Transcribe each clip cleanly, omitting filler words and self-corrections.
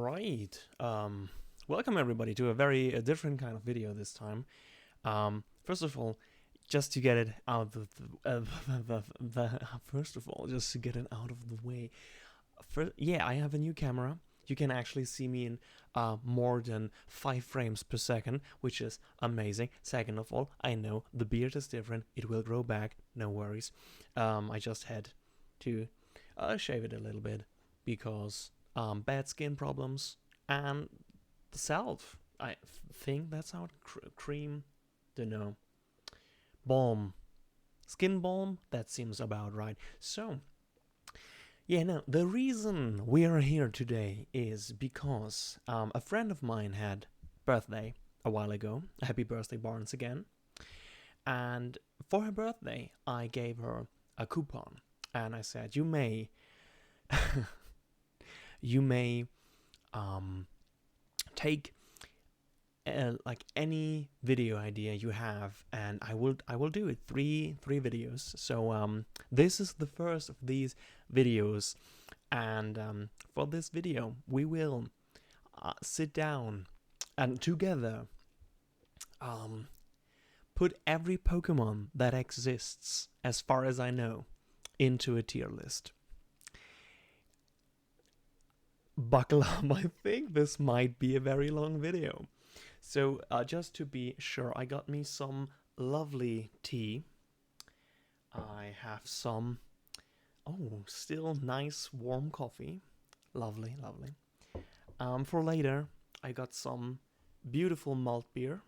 Alright, welcome everybody to a very different kind of video this time. First of all, just to get it out of just to get it out of the way. Yeah, I have a new camera. You can actually see me in more than 5 frames per second, which is amazing. Second of all, I know the beard is different. It will grow back, no worries. I just had to shave it a little bit because bad skin problems and the self. I think that's how cream, don't know, balm, skin balm. That seems about right. So yeah, no, the reason we are here today is because a friend of mine had birthday a while ago. Happy birthday, Barnes, again. And for her birthday, I gave her a coupon, and I said, "You may, you may, take like any video idea you have, and I will do it. Three videos. So this is the first of these videos, and for this video we will sit down and together put every Pokemon that exists, as far as I know, into a tier list. Buckle up, I think this might be a very long video. So just to be sure, I got me some lovely tea. I have some, still nice warm coffee. Lovely, lovely. For later, I got some beautiful malt beer.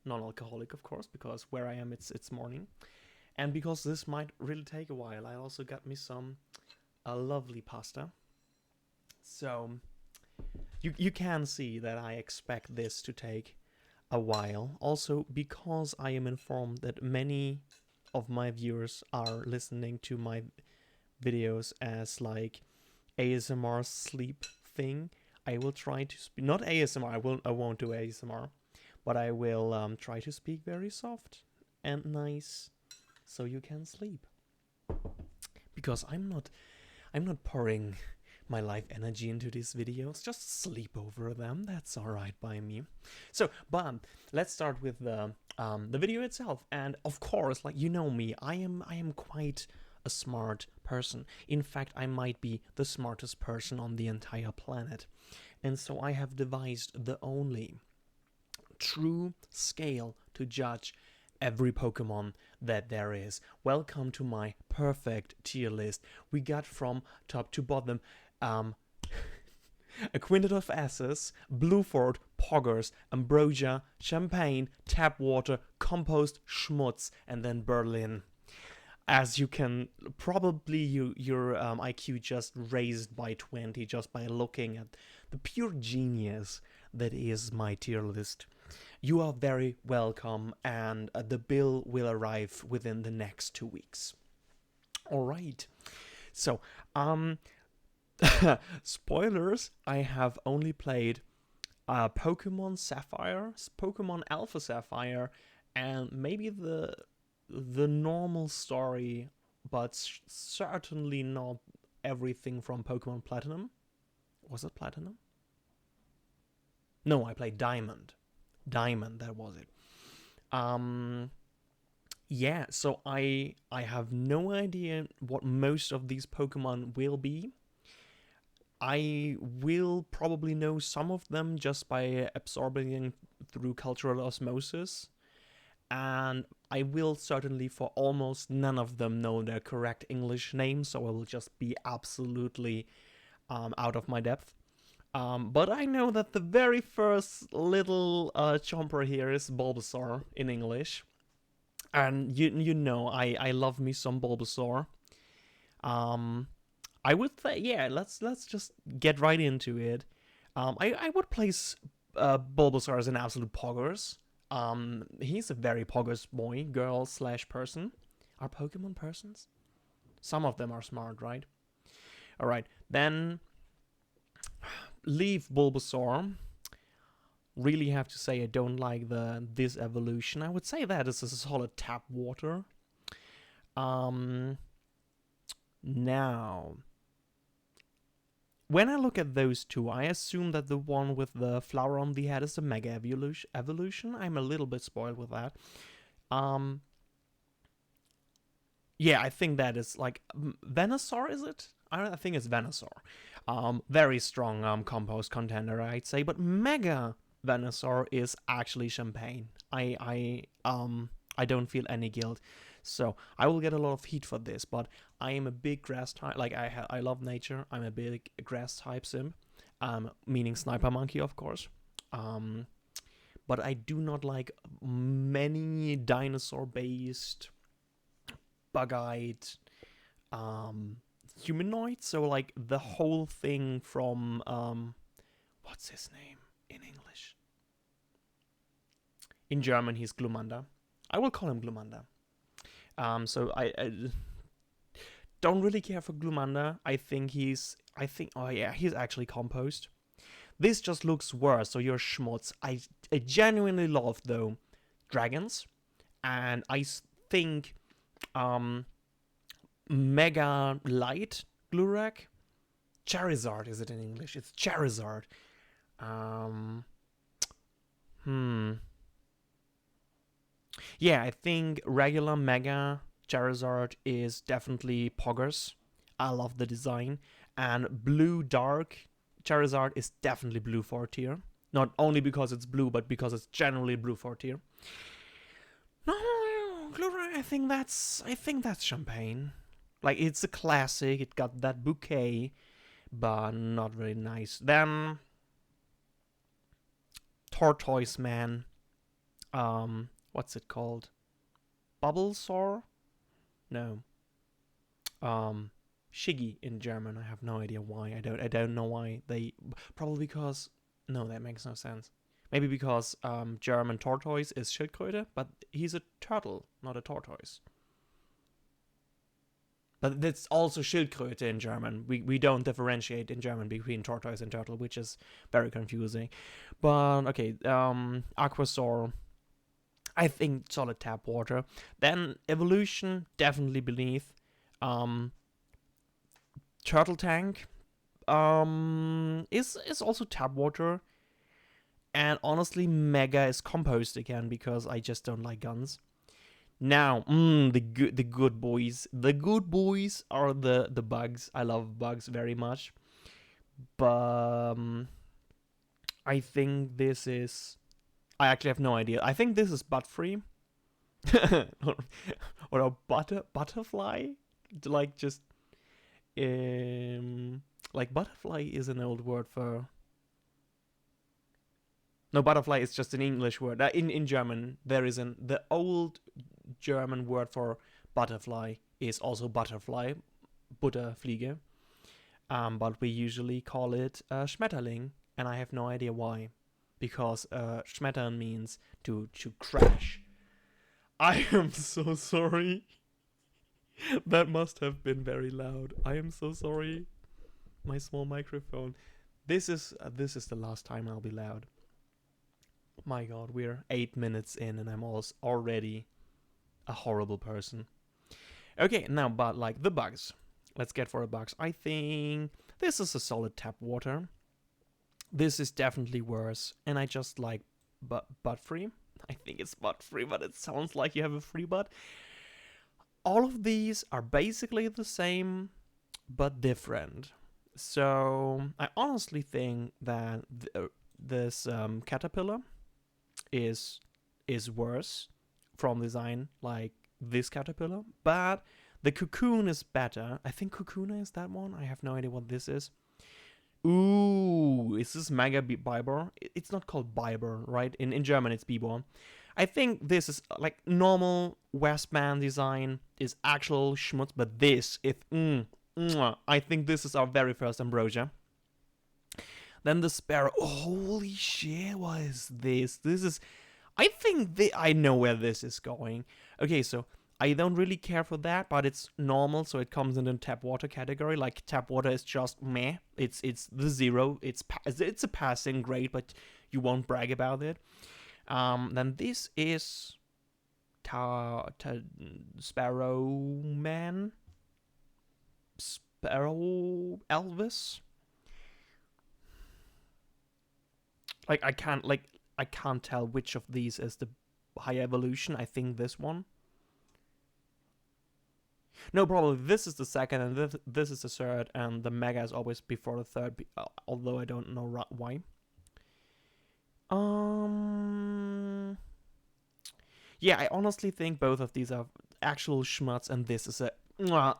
Non-alcoholic, of course, because where I am it's morning. And because this might really take a while, I also got me some lovely pasta. So you can see that I expect this to take a while. Also, because I am informed that many of my viewers are listening to my videos as like ASMR sleep thing, I will try to speak, not ASMR, I won't do ASMR, but I will try to speak very soft and nice so you can sleep. Because I'm not pouring my life energy into these videos. Just sleep over them. That's all right by me. So, but let's start with the video itself. And of course, like you know me, I am quite a smart person. In fact, I might be the smartest person on the entire planet. And so I have devised the only true scale to judge every Pokemon that there is. Welcome to my perfect tier list. We got from top to bottom a quintet of asses, Bluefort, Poggers, Ambrosia, Champagne, Tap Water, Compost, Schmutz, and then Berlin. As you can probably, your IQ just raised by 20 just by looking at the pure genius that is my tier list. You are very welcome, and the bill will arrive within the next 2 weeks. All right. So, spoilers, I have only played Pokemon Sapphire, Pokemon Alpha Sapphire, and maybe the normal story, but certainly not everything from Pokemon Platinum. Was it Platinum? No, I played Diamond. Diamond, that was it. Yeah, so I have no idea what most of these Pokemon will be. I will probably know some of them just by absorbing through cultural osmosis, and I will certainly for almost none of them know their correct English name, so I will just be absolutely out of my depth. But I know that the very first little chomper here is Bulbasaur in English, and you know I love me some Bulbasaur. I would say, yeah, let's just get right into it. I would place Bulbasaur as an absolute poggers. He's a very poggers boy, girl / person. Are Pokemon persons? Some of them are smart, right? All right, then leave Bulbasaur. Really have to say I don't like this evolution. I would say that is a solid Tap Water. Now when I look at those two, I assume that the one with the flower on the head is the Mega Evolution. I'm a little bit spoiled with that. Yeah, I think that is like Venusaur, is it? I think it's Venusaur. Very strong compost contender, I'd say. But Mega Venusaur is actually Champagne. I don't feel any guilt. So I will get a lot of heat for this, but I am a big grass type. Like I love nature. I'm a big grass type simp, meaning Sniper Monkey, of course. But I do not like many dinosaur-based, bug-eyed, humanoids. So like the whole thing from what's his name in English? In German, he's Glumanda. I will call him Glumanda. So I don't really care for Glumanda. Oh yeah, he's actually composed. This just looks worse, so you're schmutz. I genuinely love, though, dragons. And I think Mega Light Glurak? Charizard, is it in English? It's Charizard. Yeah, I think regular Mega Charizard is definitely Poggers. I love the design. And Blue Dark Charizard is definitely Bluefort tier. Not only because it's blue, but because it's generally Bluefort tier. No, Glurak, I think that's Champagne. Like, it's a classic. It got that bouquet, but not very nice. Then Tortoise Man. What's it called? Bubblesaur? No. Shiggy in German. I have no idea why. I don't know why they. Probably because. No, that makes no sense. Maybe because German tortoise is Schildkröte, but he's a turtle, not a tortoise. But that's also Schildkröte in German. We don't differentiate in German between tortoise and turtle, which is very confusing. But okay, Aquasaur. I think solid tap water. Then evolution, definitely beneath. Turtle Tank is also tap water. And honestly, Mega is composed again because I just don't like guns. Now, the good boys. The good boys are the bugs. I love bugs very much. But I think this is. I actually have no idea. I think this is butt free. Or a butterfly. Like just like butterfly is an old word for. No, butterfly is just an English word. In German, there is the old German word for butterfly is also butterfly, Butterfliege. But we usually call it Schmetterling, and I have no idea why. Because Schmettern means to crash. I am so sorry. That must have been very loud. I am so sorry. My small microphone. This is the last time I'll be loud. My god, we're 8 minutes in and I'm already a horrible person. Okay, now, but like the bugs. Let's get for the bugs. I think this is a solid tap water. This is definitely worse. And I just like butt free. I think it's butt free, but it sounds like you have a free butt. All of these are basically the same, but different. So I honestly think that this caterpillar is worse from design, like this caterpillar, but the cocoon is better. I think Cocoona is that one. I have no idea what this is. Ooh, is this Mega Biber? It's not called Biber, right? In German, it's Bibor. I think this is like normal Westman design is actual schmutz, but this is I think this is our very first Ambrosia. Then the Sparrow. Oh, holy shit, what is this? This is. I think I know where this is going. Okay, so I don't really care for that, but it's normal, so it comes in the tap water category. Like tap water is just meh. It's the zero. It's a passing grade, but you won't brag about it. Then this is Sparrow Man. Sparrow Elvis. Like, I can't tell which of these is the high evolution. I think this one. No, probably this is the second, and this is the third, and the Mega is always before the third, although I don't know why. Yeah, I honestly think both of these are actual schmuts, and this is a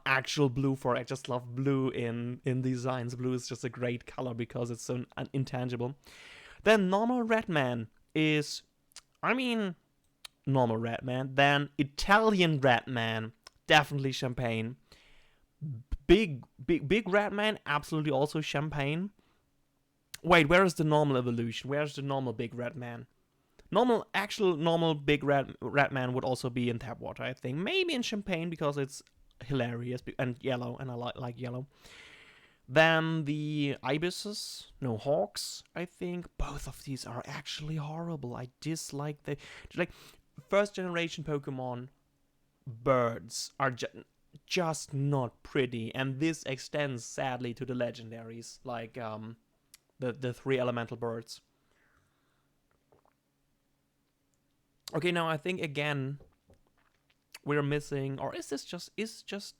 actual Bluefort. I just love blue in designs. Blue is just a great color because it's so intangible. Then normal Redman is, I mean, normal Redman. Then Italian Redman, definitely champagne. Big Redman, absolutely also champagne. Wait, where is the normal evolution? Where's the normal big Redman? Normal big red man would also be in tap water, I think. Maybe in champagne because it's hilarious and yellow, and I like yellow. Then the ibises, no, hawks, I think. Both of these are actually horrible. I dislike the, like, first generation Pokemon birds are just not pretty, and this extends sadly to the legendaries, like the 3 elemental birds. Okay, now I think again we're missing, or is just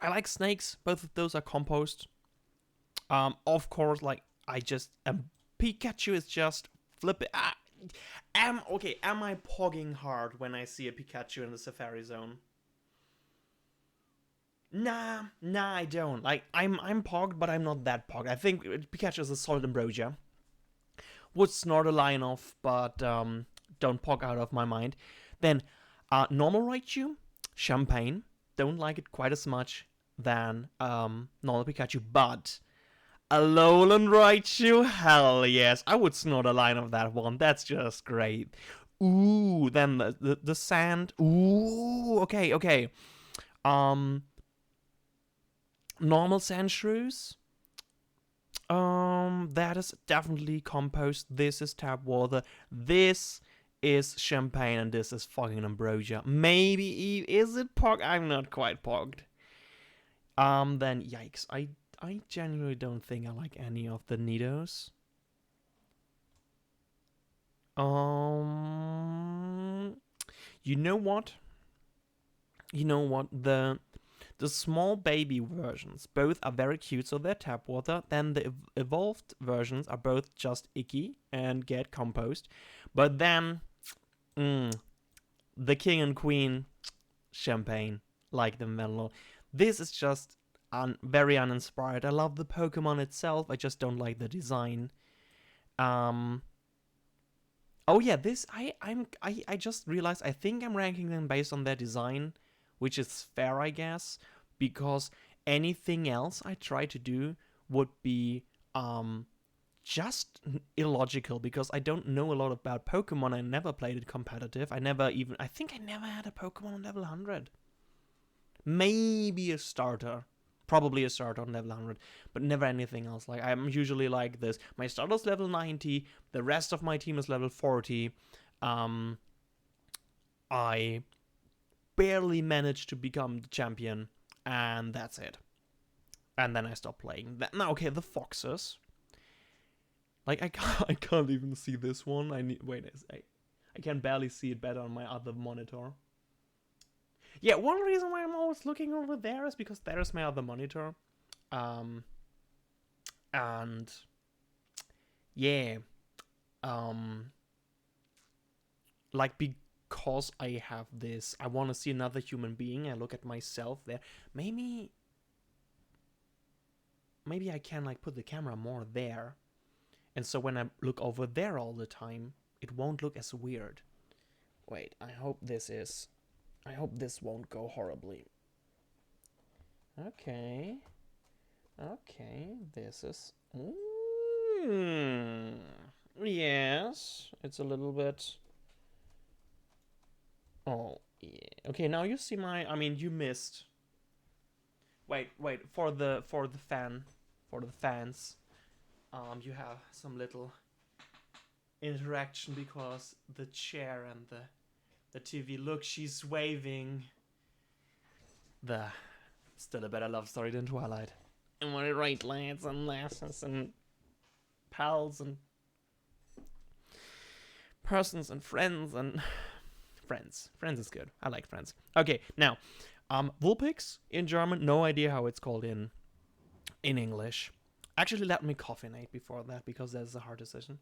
I like snakes. Both of those are composed. Of course, like I just Pikachu is just flipping. Am I pogging hard when I see a Pikachu in the Safari Zone? Nah, I don't. Like I'm pogged, but I'm not that pogged. I think Pikachu is a solid ambrosia. Would snort a line off, but don't pog out of my mind. Then normal Raichu, champagne. Don't like it quite as much than normal Pikachu, but Alolan Raichu, hell yes. I would snort a line of that one. That's just great. Ooh, then the sand. Ooh, okay. Normal Sandshrews. That is definitely compost. This is tap water. This is champagne, and this is fucking ambrosia. Maybe is it pog? I'm not quite pogged. Then yikes. I genuinely don't think I like any of the Nidos. You know what? The small baby versions, both are very cute, so they're tap water. Then the evolved versions are both just icky and get compost. But then, the king and queen, champagne, like the mellow. This is just very uninspired. I love the Pokemon itself, I just don't like the design. Oh yeah, this I just realized I think I'm ranking them based on their design, which is fair, I guess, because anything else I try to do would be just illogical, because I don't know a lot about Pokemon. I never played it competitive. I think I never had a Pokemon on level 100. Maybe a starter. Probably a starter on level 100, but never anything else. Like, I'm usually like this. My starter's level 90, the rest of my team is level 40. I barely managed to become the champion, and that's it. And then I stopped playing. Now, okay, the foxes. Like, I can't even see this one. I can barely see it better on my other monitor. Yeah, one reason why I'm always looking over there is because there's my other monitor. And yeah, like, because I have this, I want to see another human being. I look at myself there. Maybe I can like put the camera more there, and so when I look over there all the time, it won't look as weird. Wait, I hope this won't go horribly. Okay, this is. Yes, it's a little bit. Oh yeah. Okay, now you see my. I mean, you missed. Wait. For the fans, you have some little interaction because the chair and the TV. Look, she's waving. Still a better love story than Twilight. Am I right, lads and lasses? And pals and persons and friends and friends. Friends is good. I like friends. Okay, now, Vulpix in German. No idea how it's called in English. Actually, let me coffinate before that because that's a hard decision.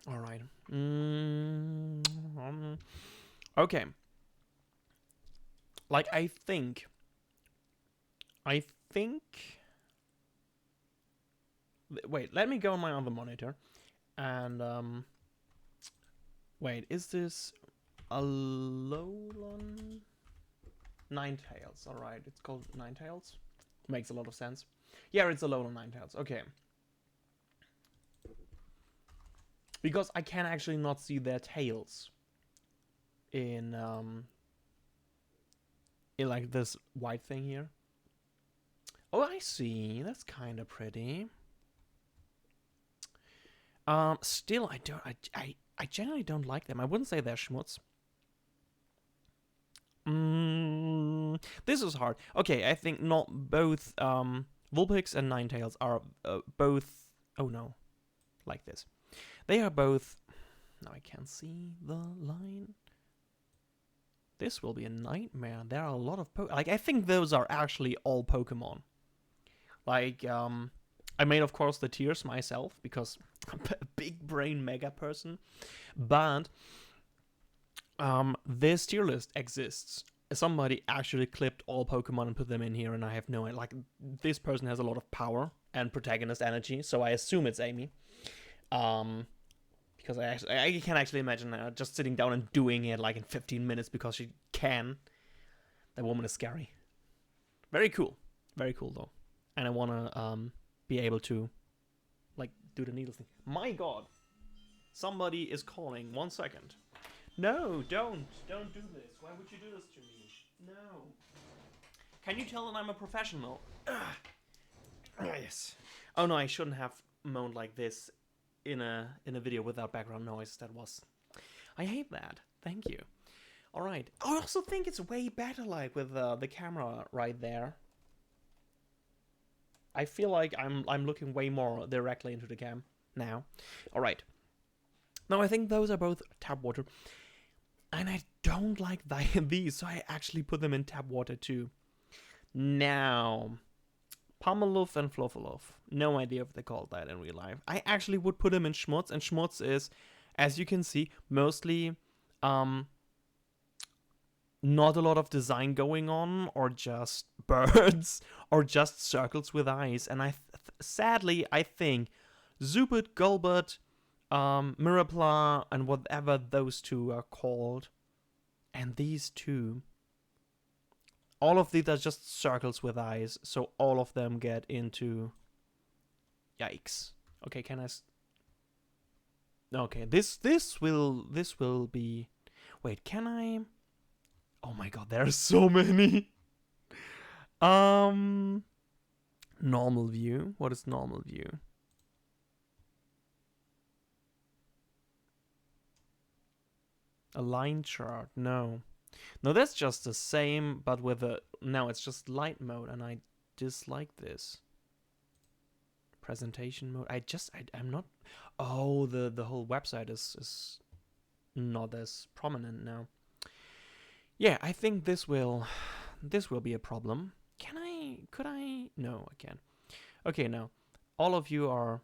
All right. Okay. Like I think. Wait, let me go on my other monitor, and wait, is this Alolan Ninetales? All right, it's called Ninetales. Makes a lot of sense. Yeah, it's Alolan Ninetales. Okay. Because I can actually not see their tails in like this white thing here. Oh, I see. That's kind of pretty. Still, I generally don't like them. I wouldn't say they're schmutz. This is hard. Okay, I think not both Vulpix and Ninetales are both. Oh no, like this. They are both. Now I can't see the line. This will be a nightmare. There are a lot of like I think those are actually all Pokemon. Like I made of course the tiers myself because I'm a big brain mega person, but this tier list exists. Somebody actually clipped all Pokemon and put them in here, and I have no idea. Like this person has a lot of power and protagonist energy, so I assume it's Amy. Because I can actually imagine her just sitting down and doing it like in 15 minutes because she can. That woman is scary. Very cool though, and I wanna be able to like do the needle thing. My God, somebody is calling. 1 second. No, don't do this. Why would you do this to me? No. Can you tell that I'm a professional? Yes. Oh no, I shouldn't have moaned like this in a video without background noise. That was. I hate that. Thank you. All right. I also think it's way better like with the camera right there. I feel like I'm looking way more directly into the cam now. All right. Now I think those are both tap water. And I don't like these, so I actually put them in tap water too. Now, Pummeluff and Fluffaluff. No idea if they called that in real life. I actually would put them in Schmutz, and Schmutz is, as you can see, mostly not a lot of design going on, or just birds, or just circles with eyes. And sadly, I think Zubert, Gulbert, Mirapla, and whatever those two are called, and these two, all of these are just circles with eyes, so all of them get into. Yikes. Okay, can I? Okay, this will be. Wait, can I? Oh my God, there are so many. Normal view. What is normal view? A line chart, no. No, that's just the same, but with a... No, it's just light mode, and I dislike this. Presentation mode. I'm not... Oh, the whole website is not as prominent now. Yeah, I think this will be a problem. Could I? No, I can't. Okay, now, all of you are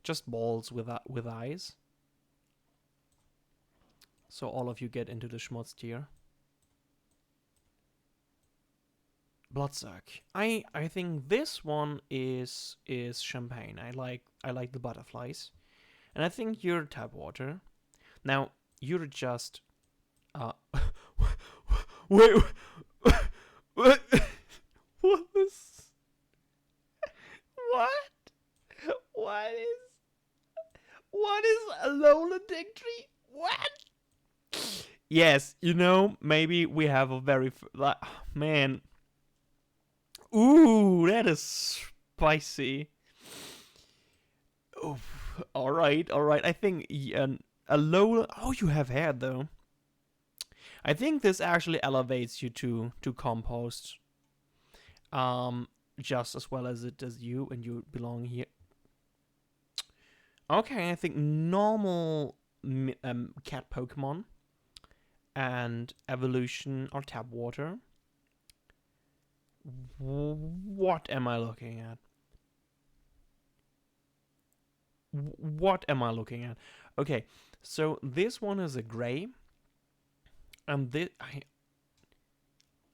just balls with eyes. So all of you get into the schmutz tier. Bloodsuck. I think this one is champagne. I like the butterflies, and I think you're tap water. Now you're just wait what is what is a Lola dick tree? What? Yes, you know, maybe we have a very man. Ooh, that is spicy. Oh, all right. I think a low. Oh, you have hair though. I think this actually elevates you to compost. just as well as it does you, and you belong here. Okay, I think normal cat Pokemon and evolution are tap water. What am I looking at? What am I looking at? Okay, so this one is a gray, and this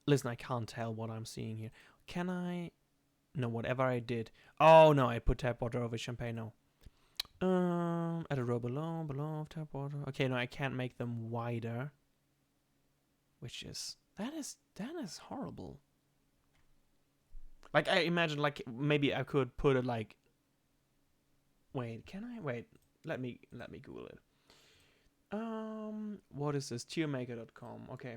listen. I can't tell what I'm seeing here. Can I? No, whatever I did. Oh no, I put tap water over champagne. No. At a row below tap water. Okay, no, I can't make them wider. Which is that is horrible. Like I imagine, like maybe I could put it like. Wait, can I? Wait, let me Google it. What is this? Tiermaker.com. Okay.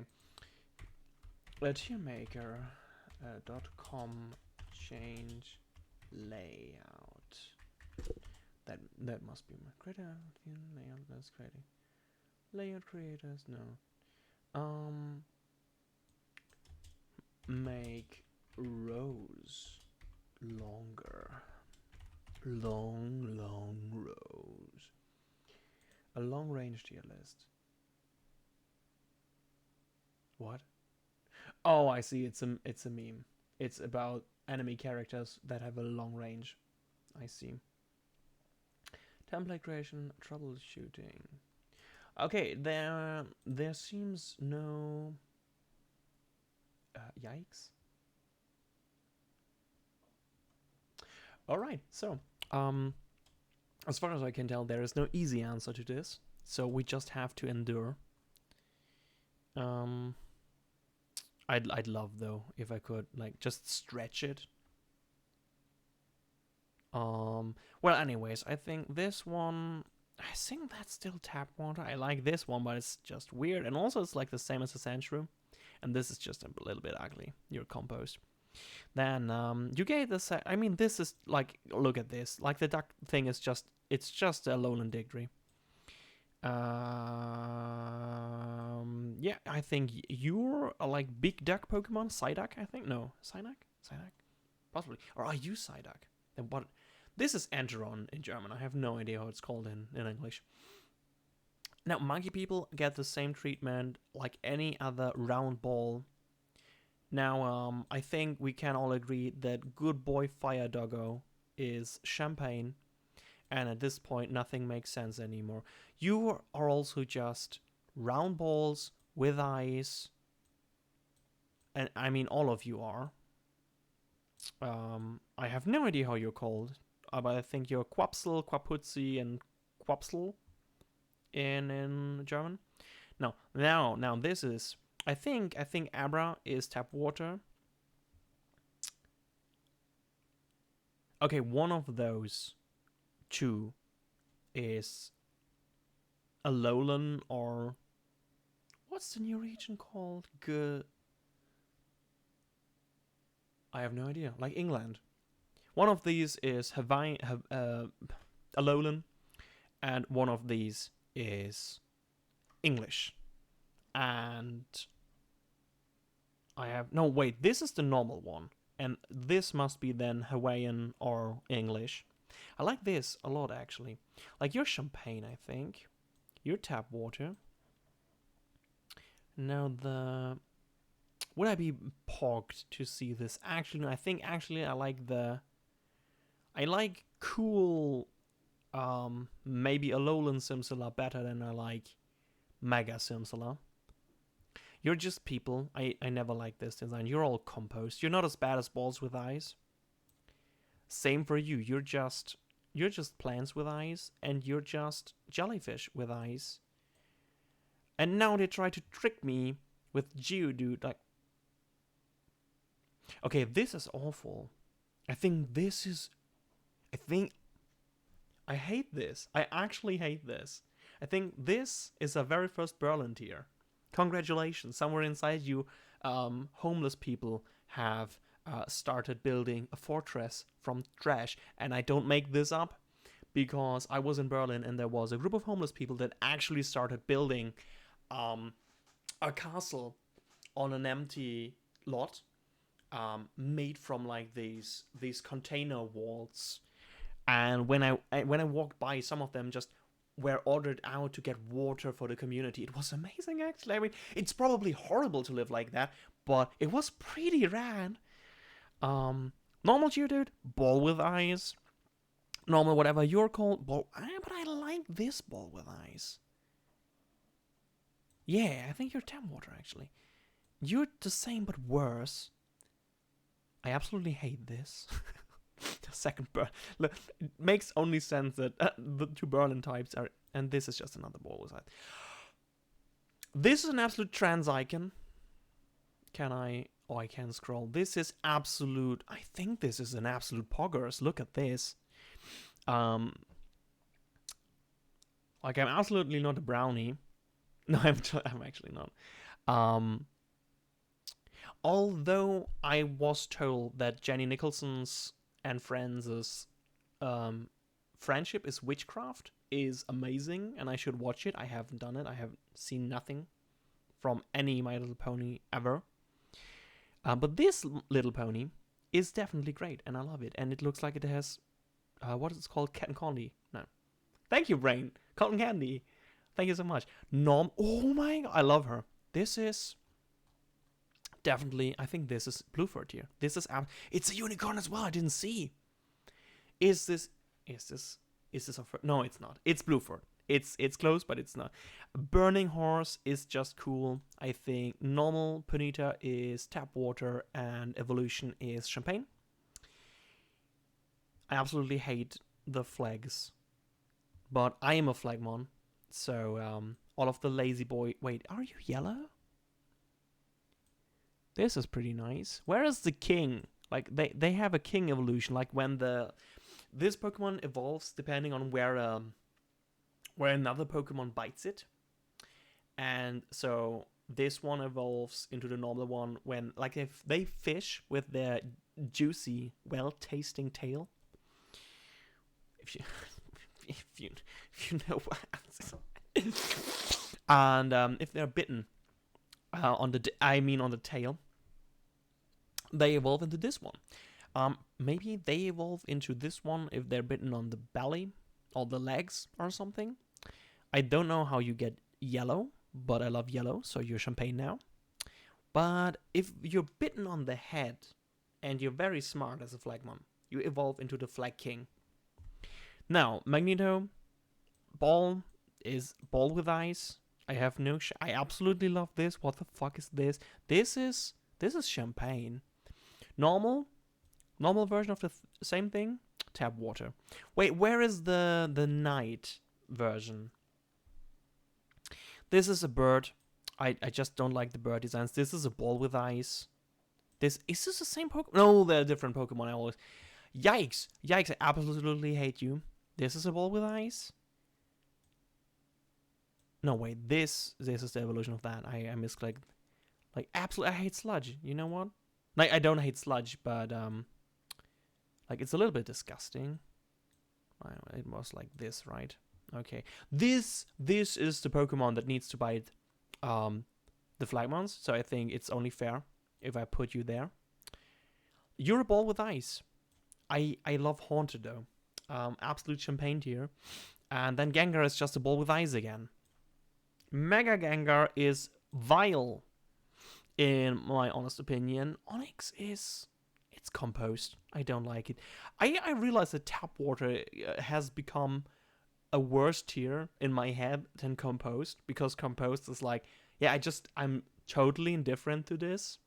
Tiermaker.com change layout. That must be my creator layout. That's creating layout creators. No. Make rows longer. Long rows. A long range tier list. What? Oh, I see. It's a meme. It's about enemy characters that have a long range. I see. Template creation, troubleshooting. Okay, there seems no. Yikes. All right, so as far as I can tell, there is no easy answer to this, so we just have to endure. I'd love though if I could like just stretch it. Well, anyways, I think this one. I think that's still tap water. I like this one, but it's just weird, and also it's like the same as the Sandshrew, and this is just a little bit ugly. Your compost. Then you get this. I mean, this is like, look at this. Like the duck thing is just, it's just a lowland Diggory. Yeah, I think you're a like big duck Pokemon, Psyduck. I think no, Psyduck, possibly. Or are you Psyduck? Then what? This is Enteron in German. I have no idea how it's called in English. Now, monkey people get the same treatment like any other round ball. Now, I think we can all agree that Good Boy Fire Doggo is Champagne, and at this point, nothing makes sense anymore. You are also just round balls with eyes, and I mean, all of you are. I have no idea how you're called, but I think you're Quapsel, Quaputzi, and Quapsel in German. No, now this is. I think Abra is tap water. Okay, one of those two is a lowland, or what's the new region called? I have no idea. Like England. One of these is Hawaii, a lowland, and one of these is English. And I have no wait. This is the normal one, and this must be then Hawaiian or English. I like this a lot actually. Like your champagne, I think. Your tap water. Now the would I be pogged to see this? Actually, no, I think actually I like cool maybe a lowland Simsala better than I like Mega Simsala. You're just people. I never liked this design. You're all compost. You're not as bad as balls with eyes. Same for you. You're just plants with eyes, and you're just jellyfish with eyes. And now they try to trick me with Geodude. Like, okay, this is awful. I think this is. I hate this. I actually hate this. I think this is a very first Berlin tier. Congratulations. Somewhere inside you, homeless people have started building a fortress from trash. And I don't make this up because I was in Berlin and there was a group of homeless people that actually started building a castle on an empty lot. made from like these container walls. And when I walked by, some of them just were ordered out to get water for the community. It was amazing, actually. I mean, it's probably horrible to live like that, but it was pretty rad. Normal Geodude, ball with eyes. Normal, whatever you're called, ball. But I like this ball with eyes. Yeah, I think you're Tap Water, actually. You're the same, but worse. I absolutely hate this. The second burn. Look, it makes only sense that the two Berlin types are. And this is just another ball with eyes. This is an absolute trans icon. Can I? Oh, I can scroll. This is absolute. I think this is an absolute poggers. Look at this. Like, I'm absolutely not a brownie. No, I'm actually not. Although I was told that Jenny Nicholson's and Friends' friendship is witchcraft is amazing, and I should watch it. I haven't done it. I have seen nothing from any My Little Pony ever. But this Little Pony is definitely great, and I love it. And it looks like it has, what is it called? Cotton candy. No. Thank you, Brain. Cotton candy. Thank you so much. Norm. Oh my god, I love her. This is definitely, I think this is Bluefort here. This is, it's a unicorn as well. I didn't see. Is this a, no, it's not. It's Bluefort. It's close, but it's not. Burning Horse is just cool. I think normal Ponyta is Tap Water and Evolution is Champagne. I absolutely hate the flags, but I am a flagmon, so all of the lazy boy. Wait, are you yellow? This is pretty nice. Where is the king? Like they have a king evolution. Like when this Pokemon evolves depending on where another Pokemon bites it. And so this one evolves into the normal one when, like, if they fish with their juicy, well-tasting tail. If you know what. And if they're bitten on the tail, they evolve into this one. Maybe they evolve into this one if they're bitten on the belly or the legs or something. I don't know how you get yellow, but I love yellow, so you're Champagne now. But if you're bitten on the head and you're very smart as a Flagmon, you evolve into the Flag King. Now, Magneto, ball is ball with eyes. I have no I absolutely love this. What the fuck is this? This is Champagne. Normal version of the same thing. Tap Water. Wait, where is the night version? This is a bird. I just don't like the bird designs. This is a ball with eyes. Is this the same Pokemon? No, they're different Pokemon. I always. Yikes! I absolutely hate you. This is a ball with eyes. No, wait. This is the evolution of that. I misclicked. Like, absolutely, I hate Sludge. You know what? Like, I don't hate Sludge, but like, it's a little bit disgusting. It was like this, right? Okay. This is the Pokemon that needs to bite the Flagmons, so I think it's only fair if I put you there. You're a ball with eyes. I love Haunted, though. Absolute Champagne tier. And then Gengar is just a ball with eyes again. Mega Gengar is vile, in my honest opinion. Onix it's composed. I don't like it. I realize that Tap Water has become a worse tier in my head than Composed, because Composed is like, yeah, I'm totally indifferent to this.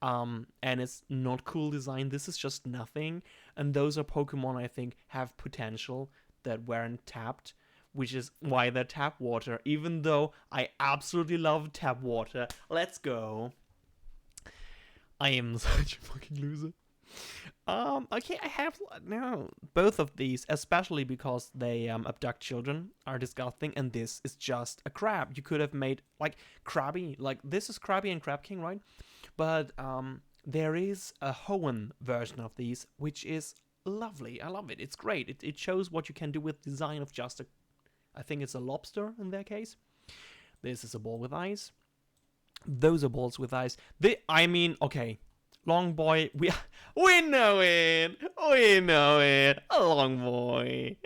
And it's not cool design. This is just nothing. And those are Pokemon I think have potential that weren't tapped, which is why they're Tap Water, even though I absolutely love Tap Water. Let's go. I am such a fucking loser. Okay, I have no both of these, especially because they abduct children, are disgusting, and this is just a crab. You could have made like Krabby, like this is Krabby and Crab King, right? But there is a Hoenn version of these, which is lovely. I love it. It's great. It shows what you can do with design of just a, I think it's a lobster in their case. This is a ball with eyes. Those are balls with eyes. I mean, okay. Long boy, we know it. We know it. A long boy.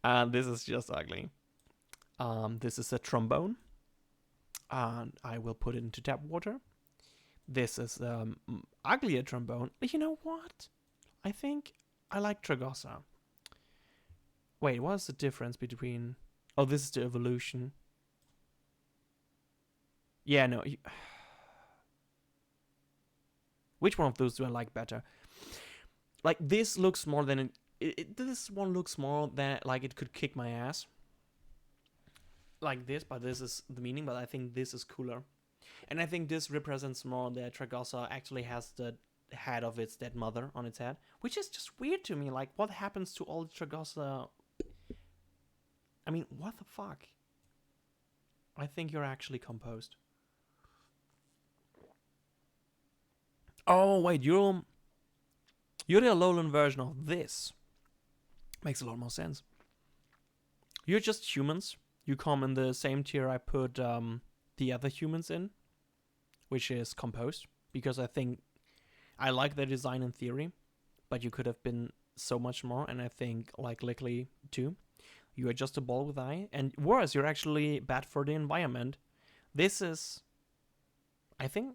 And this is just ugly. This is a trombone. And I will put it into tap water. This is uglier trombone. You know what? I think I like Tragosa. Wait, what's the difference between... Oh, this is the evolution. Yeah, no. Which one of those do I like better? Like, this looks more than... this one looks more than like it could kick my ass. Like this, but this is the meaning, but I think this is cooler. And I think this represents more that Tragosa actually has the head of its dead mother on its head, which is just weird to me. Like, what happens to all the Tragosa? I mean, what the fuck? I think you're actually composed. Oh, wait, you're the Alolan version of this. Makes a lot more sense. You're just humans. You come in the same tier I put the other humans in, which is composed, because I think I like their design in theory, but you could have been so much more, and I think, like Lickley too, you are just a ball with eye, and worse, you're actually bad for the environment. This is... I think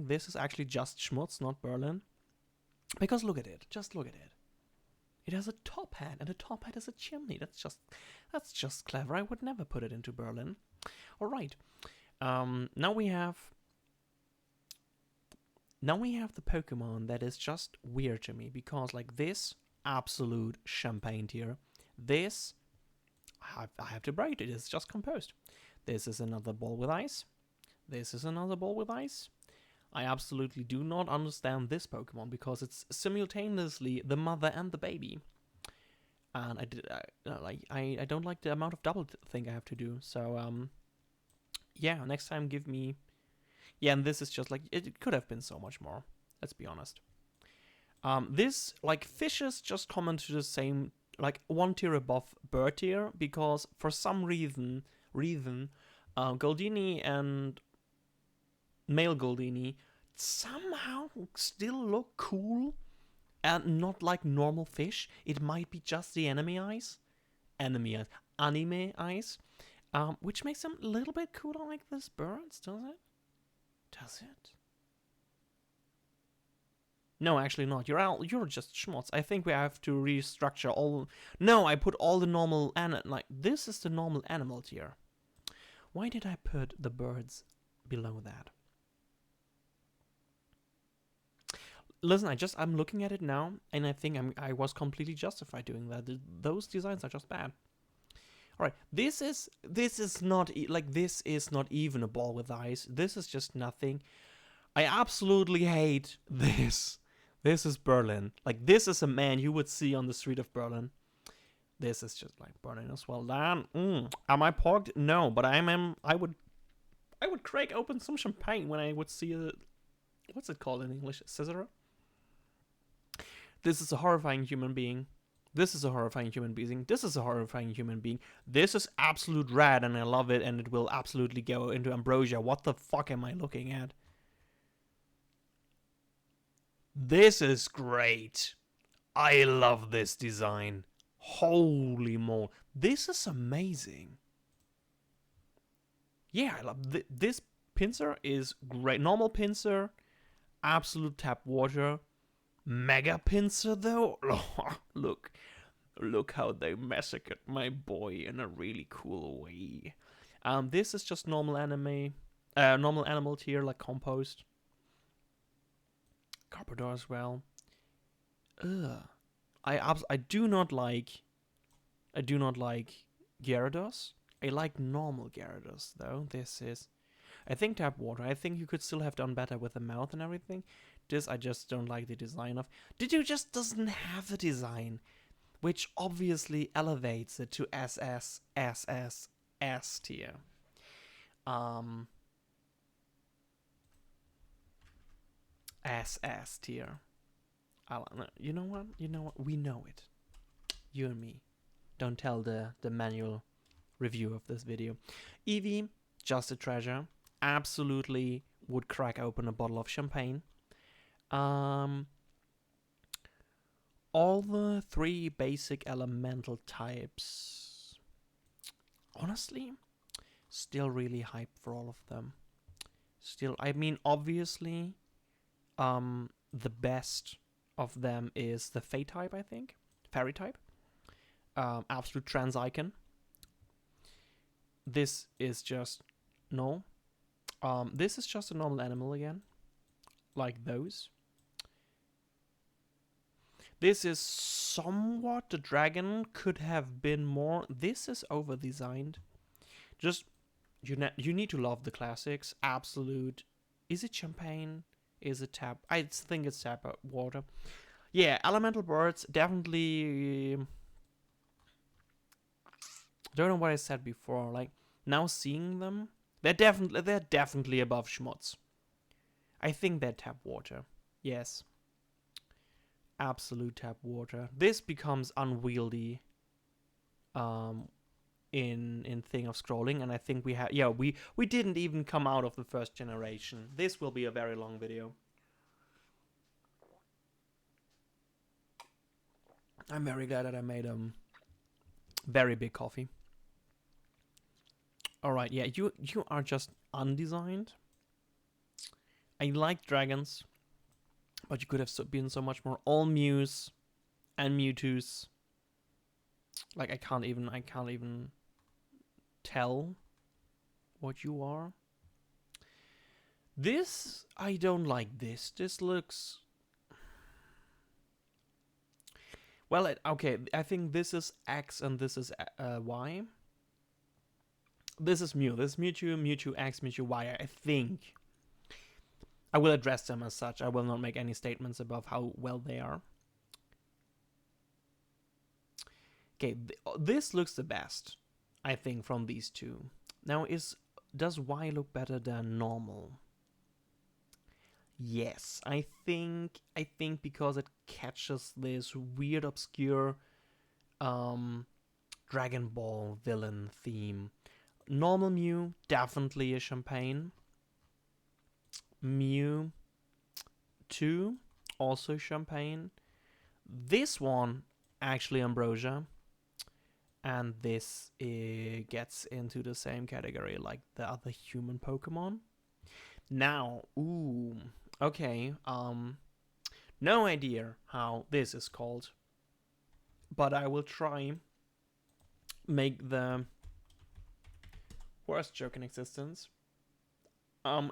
this is actually just Schmutz, not Berlin. Because look at it. Just look at it. It has a top hat, and the top hat is a chimney. That's just clever. I would never put it into Berlin. All right. Now we have the Pokemon that is just weird to me, because like this, absolute champagne tier. This, I have to break it. It's just composed. This is another ball with ice. This is another ball with ice. I absolutely do not understand this Pokemon, because it's simultaneously the mother and the baby. And I don't like the amount of double thing I have to do. So yeah, next time give me... Yeah, and this is just like, it could have been so much more. Let's be honest. This, like, fishes just come into the same, like, one tier above bird tier, because for some reason, Goldini and male Goldini somehow still look cool and not like normal fish. It might be just the anime eyes, which makes them a little bit cooler like these birds, does it? Does it? No, actually not. You're just schmutz. I think we have to restructure all... No, I put all the normal... Like, this is the normal animal tier. Why did I put the birds below that? Listen, I'm looking at it now, and I think I was completely justified doing that. Those designs are just bad. All right, this is not this is not even a ball with eyes. This is just nothing. I absolutely hate this. This is Berlin. Like, this is a man you would see on the street of Berlin. This is just like Berlin as well. Damn. Am I pogged? No, but I would crack open some champagne when I would see a... What's it called in English? Scissor? This is a horrifying human being. This is a horrifying human being. This is a horrifying human being. This is absolute rad, and I love it, and it will absolutely go into ambrosia. What the fuck am I looking at? This is great. I love this design. Holy moly. This is amazing. Yeah, I love this pincer is great. Normal pincer, absolute tap water. Mega pincer though. Look how they massacred my boy in a really cool way. This is just normal animal tier, like compost. Carpador as well. I do not like Gyarados. I like normal Gyarados though. This is, I think, tap water. I think you could still have done better with the mouth and everything. This I just don't like the design of. Ditto just doesn't have the design, which obviously elevates it to SS tier. SS tier. You know what? We know it. You and me. Don't tell the manual review of this video. Eevee, just a treasure. Absolutely would crack open a bottle of champagne. Um, all the 3 basic elemental types. Honestly, still really hyped for all of them. Still, I mean, obviously, the best of them is the Fey type, I think. Fairy type. Absolute trans icon. This is just no. This is just a normal animal again, like those. This is somewhat the dragon, could have been more. This is over designed. Just you need to love the classics. Absolute. Is it champagne? Is it tap? I think it's tap water. Yeah, elemental birds definitely. Don't know what I said before. Like now seeing them, they're definitely above Schmutz. I think they're tap water. Yes. Absolute tap water. This becomes unwieldy in thing of scrolling, and I think we have we didn't even come out of the first generation. This will be a very long video. I'm very glad that I made very big coffee. Alright, yeah, you are just undesigned. I like dragons, but you could have been so much more. All Mews and Mewtwo's. Like I can't even tell what you are. This, I don't like this. This looks... Well, okay, I think this is X and this is Y. This is Mew. This is Mewtwo, Mewtwo X, Mewtwo Y, I think. I will address them as such. I will not make any statements about how well they are. Okay, this looks the best, I think, from these two. Now, does Y look better than normal? Yes, I think because it catches this weird, obscure Dragon Ball villain theme. Normal Mew, definitely a champagne. Mew 2, also champagne. This one, actually ambrosia. And this gets into the same category like the other human Pokemon. Now, ooh, okay, no idea how this is called, but I will try make the worst joke in existence.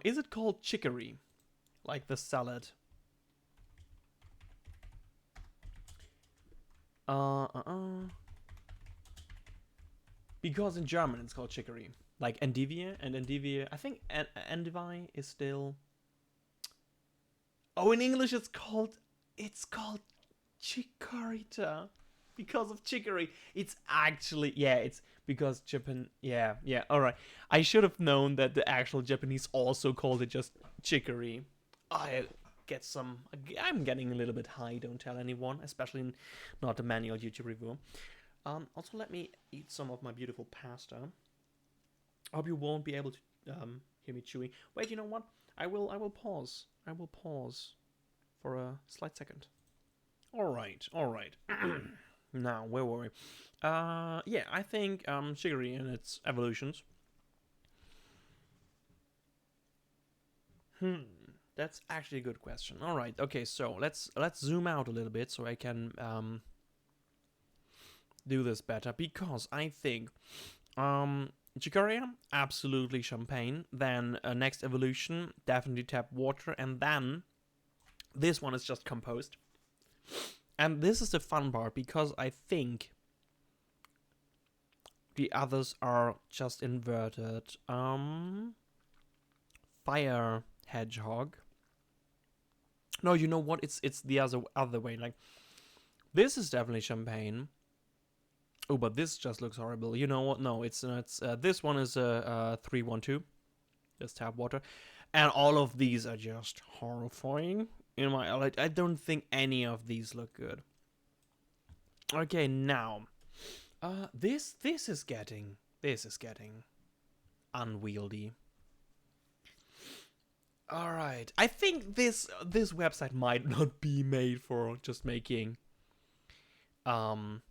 Is it called chicory, like the salad? Because in German it's called chicory, like Endivie, and Endivie, I think Endivie is still... Oh, in English it's called Chikorita, because of chicory. It's actually, yeah, it's because Japan, yeah, alright. I should have known that the actual Japanese also called it just chicory. I'm getting a little bit high, don't tell anyone, especially not a manual YouTube review. Also, let me eat some of my beautiful pasta. I hope you won't be able to hear me chewing. Wait, you know what? I will pause. I will pause for a slight second. All right. Now, where were we? Yeah, I think chicory in its evolutions. That's actually a good question. All right. Okay, so let's zoom out a little bit so I can do this better, because I think Chicoria, absolutely champagne. Then next evolution, definitely tap water, and then this one is just composed. And this is the fun part, because I think the others are just inverted. Fire hedgehog. No, you know what? It's the other way. Like, this is definitely champagne. Oh, but this just looks horrible. You know what? No, it's this one is a 312. Just tap water, and all of these are just horrifying. I don't think any of these look good. Okay, now, this is getting unwieldy. All right. I think this website might not be made for just making um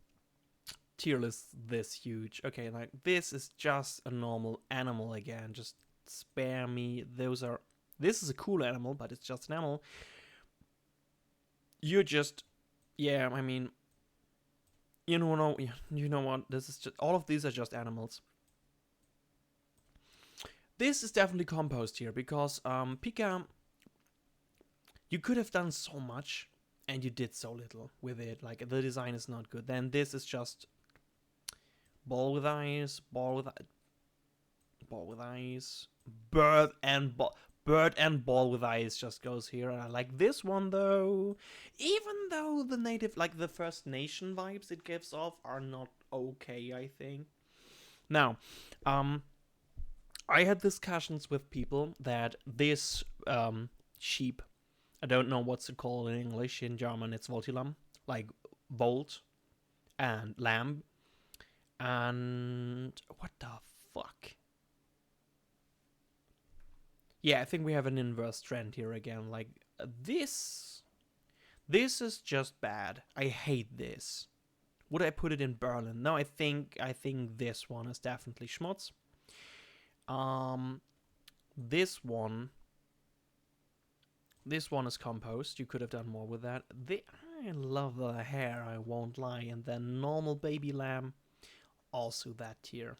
tier lists this huge. Okay, like this is just a normal animal again. Just spare me. This is a cool animal, but it's just an animal. You're just, yeah. I mean, you know what? This is just all of these are just animals. This is definitely composed here because Pika, you could have done so much and you did so little with it. Like the design is not good. Then this is just ball with eyes, ball with eyes, bird and ball with eyes just goes here. And I like this one though. Even though the native, like the First Nation vibes it gives off are not okay, I think. Now, I had discussions with people that this sheep, I don't know what's it called in English. In German, it's Voltilam, like Volt and Lamb. And what the fuck? Yeah, I think we have an inverse trend here again. Like this is just bad. I hate this. Would I put it in Berlin? No, I think this one is definitely schmutz. This one is composed. You could have done more with that. I love the hair, I won't lie. And then normal baby lamb, also that tier.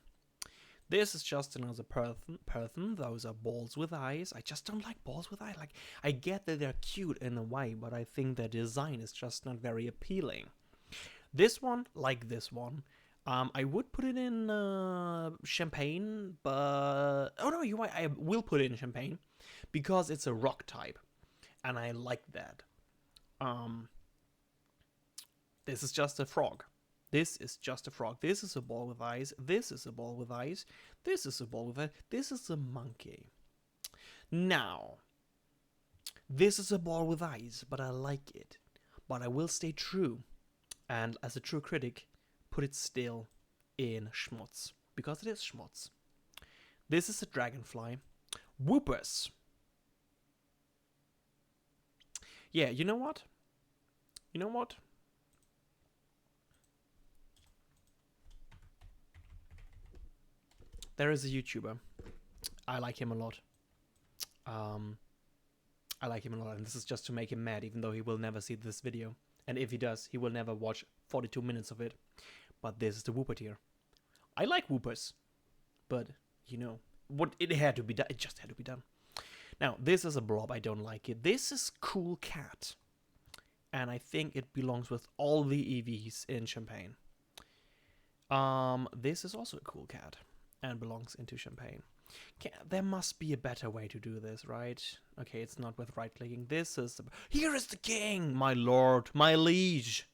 This is just another person. Those are balls with eyes. I just don't like balls with eyes. Like, I get that they're cute in a way, but I think their design is just not very appealing. This one, like this one, I would put it in champagne, but oh no, I will put it in champagne because it's a rock type, and I like that. This is just a frog. This is just a frog. This is a ball with eyes. This is a ball with eyes. This is a ball with eyes. This is a monkey. Now, this is a ball with eyes, but I like it. But I will stay true, and as a true critic, put it still in schmutz, because it is schmutz. This is a dragonfly. Whoopers. Yeah, you know what? You know what? There is a YouTuber. I like him a lot. I like him a lot, and this is just to make him mad, even though he will never see this video. And if he does, he will never watch 42 minutes of it. But this is the Whooper tier. I like Whoopers, but you know what? It had to be done. It just had to be done. Now this is a blob. I don't like it. This is Cool Cat, and I think it belongs with all the EVs in Champagne. This is also a Cool Cat and belongs into Champagne. There must be a better way to do this, right? Okay, it's not with right-clicking. Here is the king, my lord, my liege.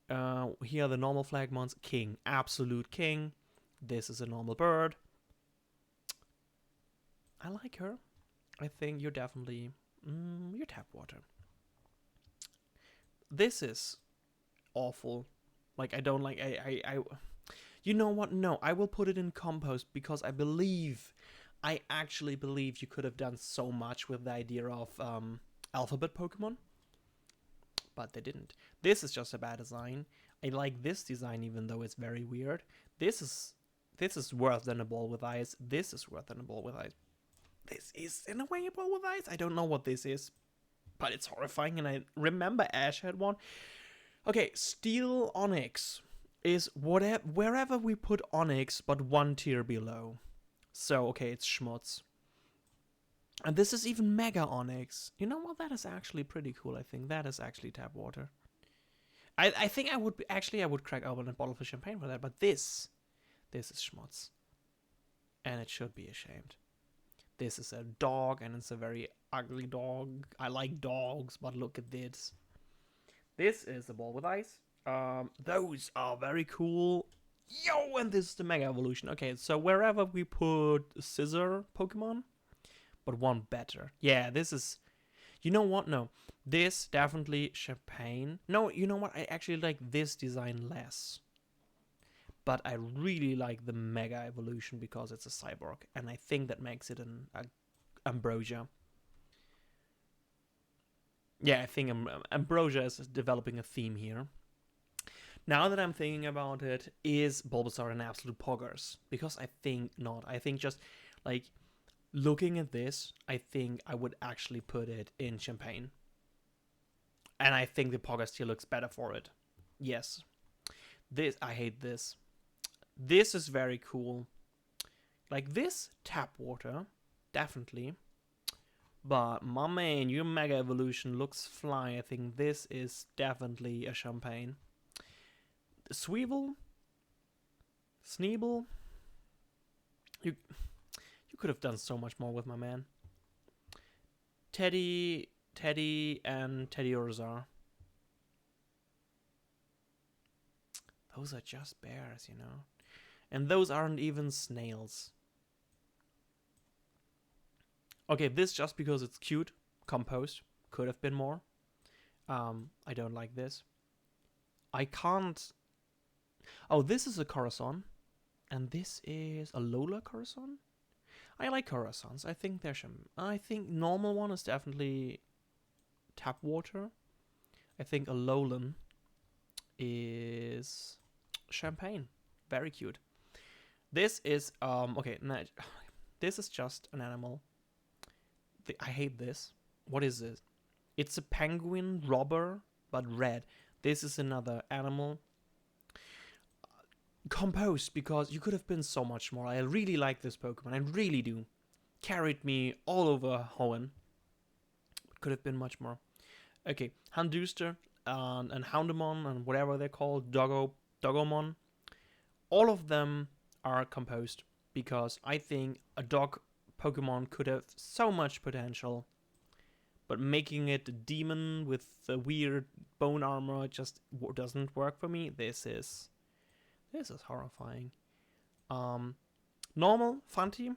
Here are the normal flagmons. King, absolute king. This is a normal bird. I like her. I think you're definitely you're tap water. This is awful. Like I don't like I you know what? No, I will put it in compost because I actually believe you could have done so much with the idea of alphabet Pokemon, but they didn't. This is just a bad design. I like this design even though it's very weird. This is worse than a ball with eyes. This is worse than a ball with eyes. This is in a way a ball with eyes. I don't know what this is, but it's horrifying. And I remember Ash had one. Okay, Steel Onyx is wherever we put Onyx, but one tier below. So, okay, it's schmutz. And this is even Mega Onyx. You know what? That is actually pretty cool, I think. That is actually tap water. I think I would crack open a bottle of champagne for that, but this is schmutz. And it should be ashamed. This is a dog, and it's a very ugly dog. I like dogs, but look at this. This is a ball with eyes. Those are very cool. Yo, and this is the Mega Evolution. Okay, so wherever we put Scissor Pokemon, but one better. Yeah, this is... You know what? No. This, definitely Champagne. No, you know what? I actually like this design less. But I really like the Mega Evolution because it's a cyborg. And I think that makes it an Ambrosia. Yeah, I think Ambrosia is developing a theme here. Now that I'm thinking about it, is Bulbasaur an absolute poggers? Because I think not. I think just like looking at this, I think I would actually put it in Champagne. And I think the poggers tier looks better for it. Yes. This, I hate this. This is very cool. Like this, tap water, definitely. But my man, your Mega Evolution looks fly. I think this is definitely a Champagne. Sweeble, Sneeble, you could have done so much more with my man. Teddy, and Teddy Urzar. Those are just bears, you know. And those aren't even snails. Okay, this just because it's cute, composed, could have been more. I don't like this. I can't... Oh, this is a Corazon. And this is a Lola Corazon? I like Corazons. I think they're... I think normal one is definitely tap water. I think a Alolan is Champagne. Very cute. This is... okay, nah, this is just an animal. I hate this. What is this? It's a penguin robber, but red. This is another animal. Composed, because you could have been so much more. I really like this Pokemon. I really do. Carried me all over Hoenn. Could have been much more. Okay, Houndoster and Houndamon and whatever they're called, Doggomon. All of them are composed because I think a dog Pokemon could have so much potential, but making it a demon with a weird bone armor just doesn't work for me. This is horrifying. Normal, Fanti,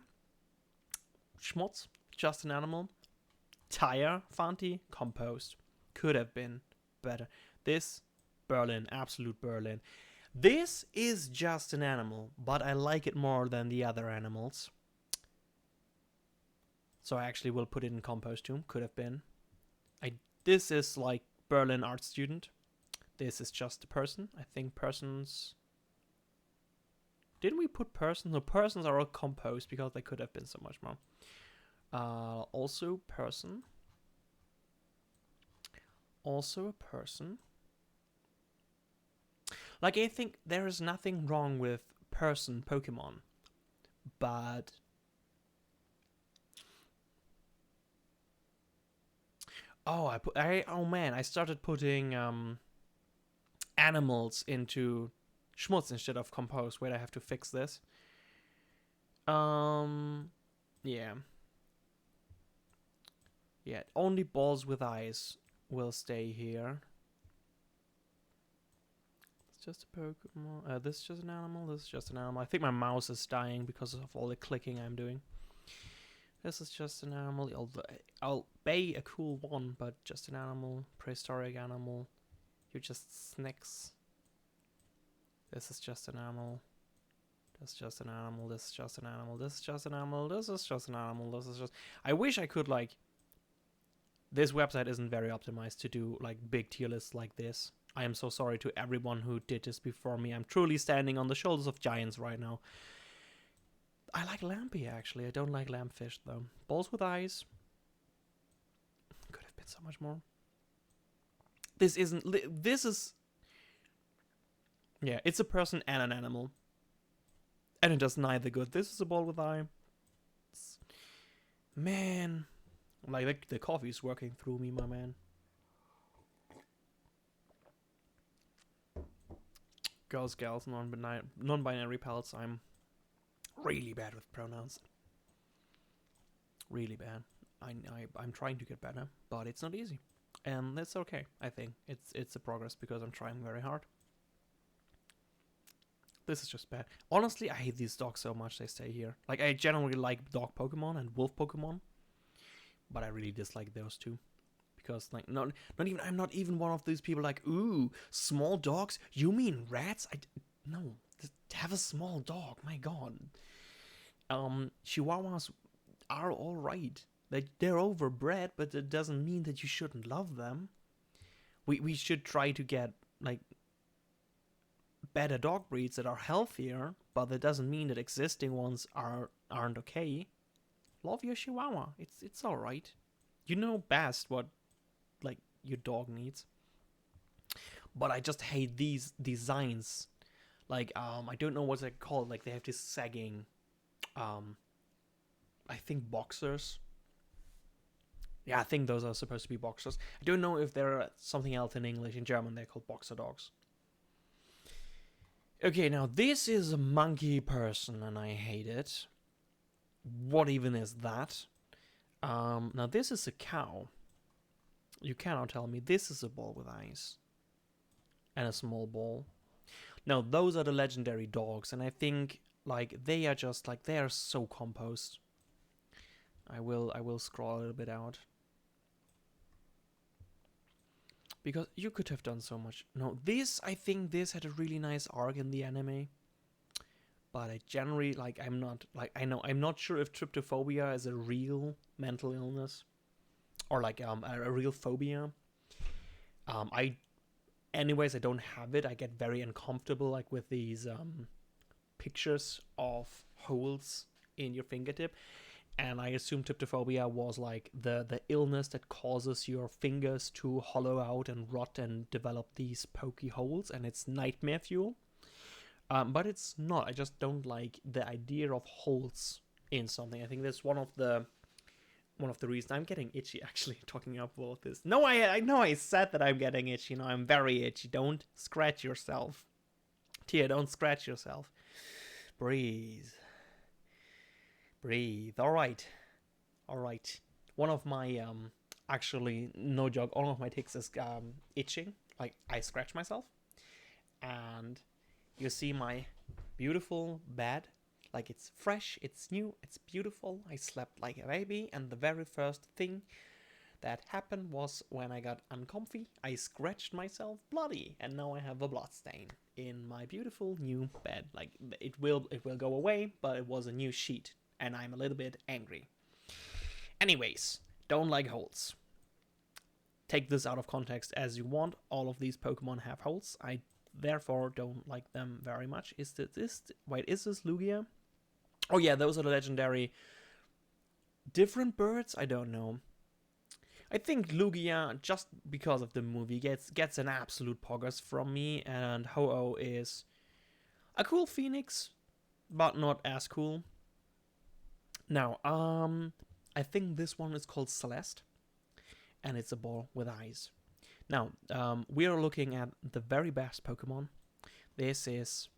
Schmutz, just an animal. Tire, Fanti, composed. Could have been better. This, Berlin, absolute Berlin. This is just an animal, but I like it more than the other animals. So I actually will put it in composed too. Could have been. This is like Berlin art student. This is just a person. I think persons... Didn't we put persons? No, persons are all composed because they could have been so much more. Also person. Also a person. Like, I think there is nothing wrong with person Pokemon. But... Oh, oh man, I started putting animals into Schmutz instead of composed. Wait, I have to fix this. Yeah. Yeah, only balls with eyes will stay here. It's just a Pokemon. This is just an animal. This is just an animal. I think my mouse is dying because of all the clicking I'm doing. This is just an animal. I'll bay a cool one, but just an animal. Prehistoric animal. You're just snakes. This is just an animal. This is just an animal. This is just an animal. This is just an animal. This is just an animal. This is just... I wish I could, like... This website isn't very optimized to do, like, big tier lists like this. I am so sorry to everyone who did this before me. I'm truly standing on the shoulders of giants right now. I like Lampy, actually. I don't like Lampfish, though. Balls with eyes. Could have been so much more. This isn't... This is... Yeah, it's a person and an animal. And it does neither good. This is a ball with eye. Man. Like, the coffee is working through me, my man. Girls, gals, non-binary pals. I'm really bad with pronouns. Really bad. I'm trying to get better, but it's not easy. And that's okay, I think. It's a progress because I'm trying very hard. This is just bad. Honestly, I hate these dogs so much they stay here. Like, I generally like dog Pokemon and wolf Pokemon, but I really dislike those two. Because, like, I'm not even one of these people like, ooh, small dogs? You mean rats? No, have a small dog, my god. Chihuahuas are alright. they're overbred, but it doesn't mean that you shouldn't love them. We should try to get like better dog breeds that are healthier, but that doesn't mean that existing ones aren't okay. Love your Chihuahua. It's all right. You know best what like your dog needs. But I just hate these designs. Like I don't know what's it called. Like they have this sagging, I think boxers. Yeah, I think those are supposed to be boxers. I don't know if there are something else in English. In German, they're called boxer dogs. Okay, now this is a monkey person, and I hate it. What even is that? Now this is a cow. You cannot tell me this is a ball with eyes. And a small ball. No, those are the legendary dogs, and I think like they are just like they are so composed. I will scroll a little bit out. Because you could have done so much. No, I think this had a really nice arc in the anime. But I generally, like, I'm not sure if tryptophobia is a real mental illness. Or, like, a real phobia. Anyways, I don't have it. I get very uncomfortable, like, with these, pictures of holes in your fingertip. And I assume tryptophobia was like the illness that causes your fingers to hollow out and rot and develop these pokey holes, and it's nightmare fuel. But it's not. I just don't like the idea of holes in something. I think that's one of the reasons I'm getting itchy. Actually, talking about this. No, I know I said that I'm getting itchy. No, I'm very itchy. Don't scratch yourself. Tia, don't scratch yourself. Breathe. Breathe. All right. One of my actually no joke. One of my ticks is itching. Like I scratch myself, and you see my beautiful bed. Like it's fresh, it's new, it's beautiful. I slept like a baby, and the very first thing that happened was when I got uncomfy, I scratched myself bloody, and now I have a blood stain in my beautiful new bed. Like it will go away, but it was a new sheet. And I'm a little bit angry. Anyways, don't like holes. Take this out of context as you want. All of these Pokemon have holes. I therefore don't like them very much. Is this Lugia? Oh yeah, those are the legendary different birds? I don't know. I think Lugia, just because of the movie, gets an absolute poggers from me, and Ho-Oh is a cool phoenix, but not as cool. Now, I think this one is called Celeste, and it's a ball with eyes. Now, we are looking at the very best Pokemon. This is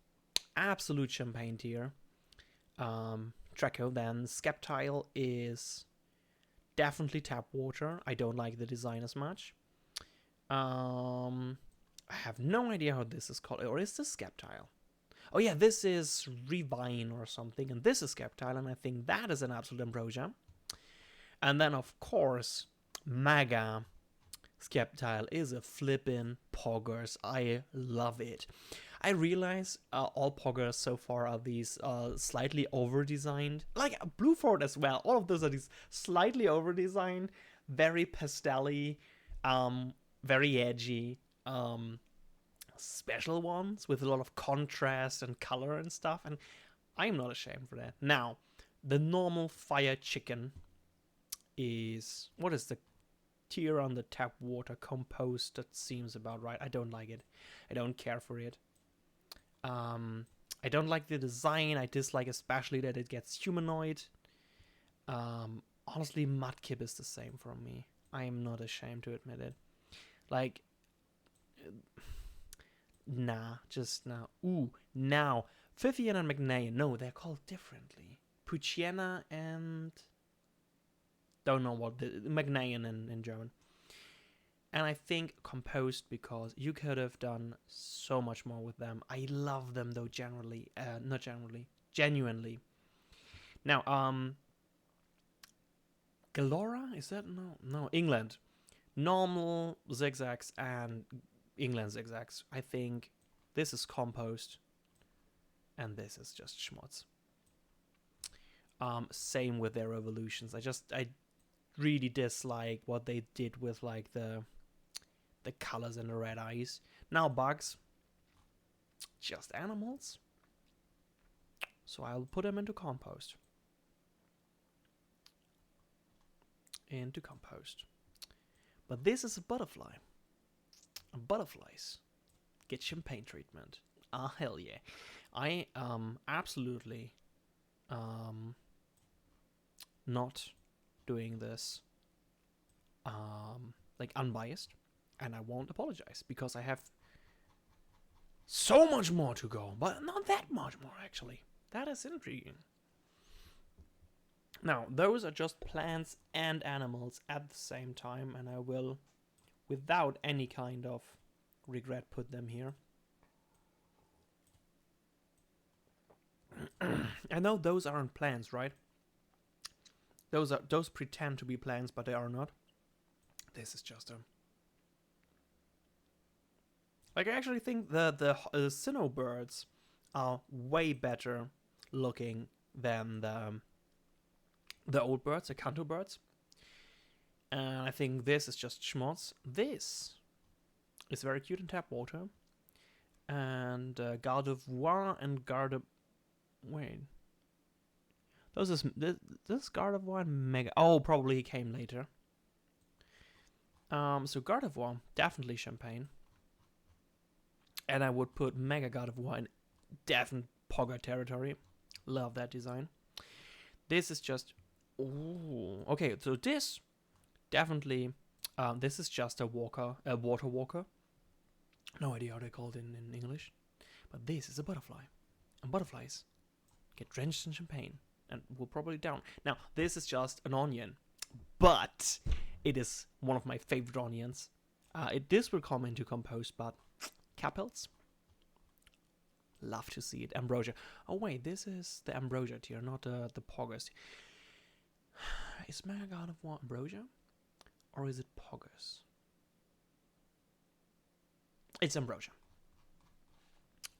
absolute champagne tier. Draco, then Sceptile is definitely tap water. I don't like the design as much. I have no idea how this is called, or is this Sceptile? Oh yeah, this is Revine or something, and this is Sceptile, and I think that is an absolute ambrosia. And then, of course, Mega Sceptile is a flippin' poggers. I love it. I realize all poggers so far are these slightly over-designed, like Bluefort as well. All of those are these slightly over-designed, very pastel-y, very edgy, special ones with a lot of contrast and color and stuff, and I'm not ashamed for that. Now, the normal fire chicken is, what is the tier on the tap water? Compost? That seems about right. I don't like it. I don't care for it. I don't like the design. I dislike especially that it gets humanoid. Honestly, Mudkip is the same for me. I am not ashamed to admit it. Like, nah, just now. Ooh, now. Phythian and Magnaean. No, they're called differently. Puchiana and... don't know what. Magnaean in German. And I think Composed, because you could have done so much more with them. I love them, though, generally. Not generally. Genuinely. Now, Galora? Is that? No. England. Normal zigzags and England zigzags. I think this is Composed. And this is just schmutz. Same with their evolutions. I really dislike what they did with like the colors and the red eyes. Now bugs, just animals. So I'll put them into compost. Into compost. But this is a butterfly. And butterflies get champagne treatment. Ah, hell yeah. I absolutely not doing this like unbiased, and I won't apologize because I have so much more to go, but not that much more actually. That is intriguing. Now, those are just plants and animals at the same time, and I will, without any kind of regret, put them here. I know those aren't plants, right? Those pretend to be plants, but they are not. This is just a... Like, I actually think the Cinnobirds are way better looking than the old birds, the Canto birds. And I think this is just schmutz. This is very cute in tap water. And Gardevoir and wait. This Gardevoir and Mega... Oh, probably he came later. So Gardevoir, definitely champagne. And I would put Mega Gardevoir in definite Pogger territory. Love that design. This is just... Ooh. Okay, so this definitely... this is just a water walker. No idea how they call it in English. But this is a butterfly. And butterflies get drenched in champagne and will probably down. Now, this is just an onion. But it is one of my favorite onions. This will come into compost, but... Capels. Love to see it. Ambrosia. Oh wait, this is the Ambrosia tier, not the Poggers. Is Mega Gardevoir Ambrosia? Or is it Poggers? It's Ambrosia.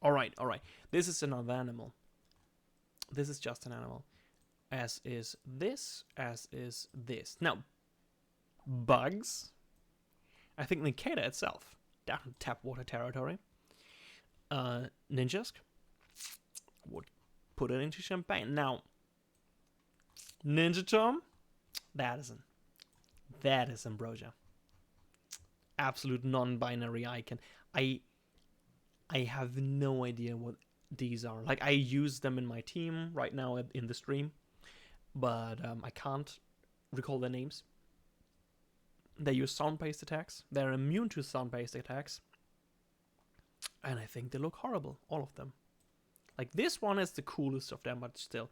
Alright. This is another animal. This is just an animal. As is this, as is this. Now, bugs. I think Nikeda itself. Down tap water territory. Ninjask would put it into champagne. Now, Ninja Tom, that is Ambrosia. Absolute non-binary icon. I have no idea what these are. Like, I use them in my team right now in the stream, but I can't recall their names. They use sound-based attacks. They're immune to sound-based attacks. And I think they look horrible, all of them. Like, this one is the coolest of them, but still.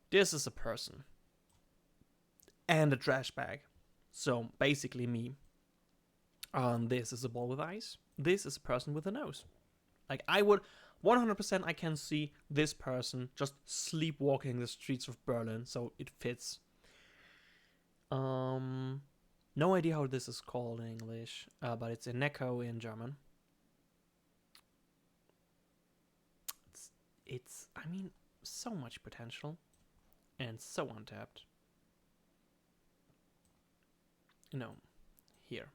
This is a person. And a trash bag. So, basically me. This is a ball with eyes. This is a person with a nose. Like, I would... 100% I can see this person just sleepwalking the streets of Berlin, so it fits. No idea how this is called in English, but it's a Neko in German. It's, I mean, so much potential and so untapped. You know, here.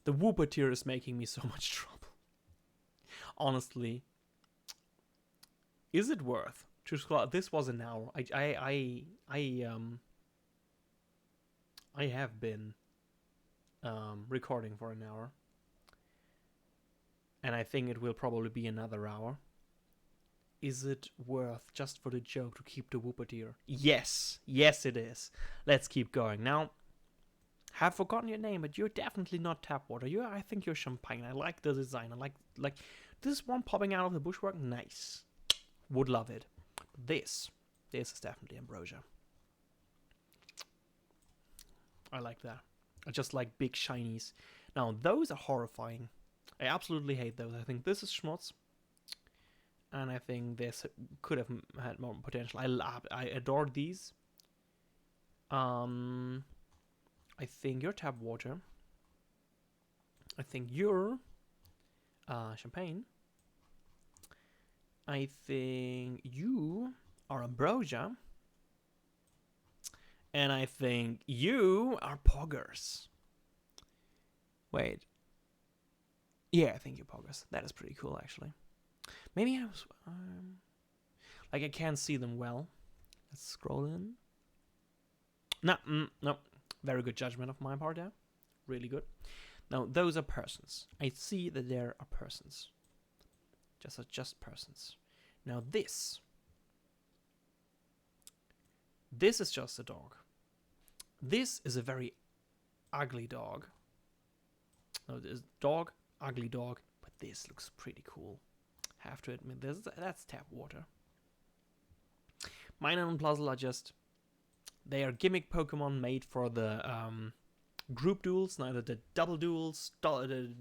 The Wooper tier is making me so much trouble. Honestly, is it worth to scroll? This was an hour. I have been recording for an hour, and I think it will probably be another hour. Is it worth, just for the joke, to keep the Wooper tier? Yes, it is. Let's keep going. Now, have forgotten your name, but you're definitely not tap water. I think you're champagne. I like the design. I like this one popping out of the bushwork. Nice. Would love it. This is definitely Ambrosia. I like that. I just like big shinies. Now, those are horrifying. I absolutely hate those. I think this is schmutz. And I think this could have had more potential. I adore these. I think you're tap water. I think you're champagne. I think you are Ambrosia. And I think you are poggers. Wait. Yeah, I think you're poggers. That is pretty cool, actually. Maybe I was... like, I can't see them well. Let's scroll in. No, no. Very good judgment of my part there. Really good. Now, those are persons. I see that there are persons. Just persons. Now, this is just a dog. This is a very ugly dog. No, this dog, ugly dog, but this looks pretty cool. Have to admit, that's tap water. Minor and Puzzle are just... They are gimmick Pokemon made for the group duels, neither the double duels, the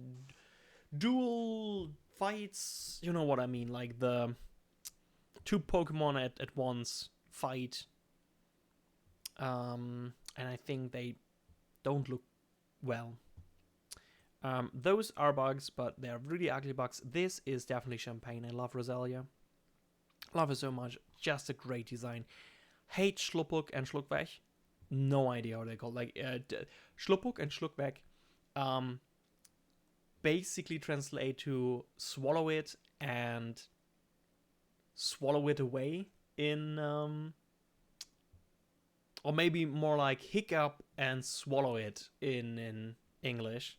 dual fights, you know what I mean, like the two Pokemon at once fight. And I think they don't look well. Those are bugs, but they're really ugly bugs. This is definitely Champagne. I love Roselia. Love it so much. Just a great design. Hate Schluppuk and Schluckweg. No idea how they're called. Like, Schluppuk and Schluckweg basically translate to swallow it and swallow it away in... or maybe more like hiccup and swallow it in English.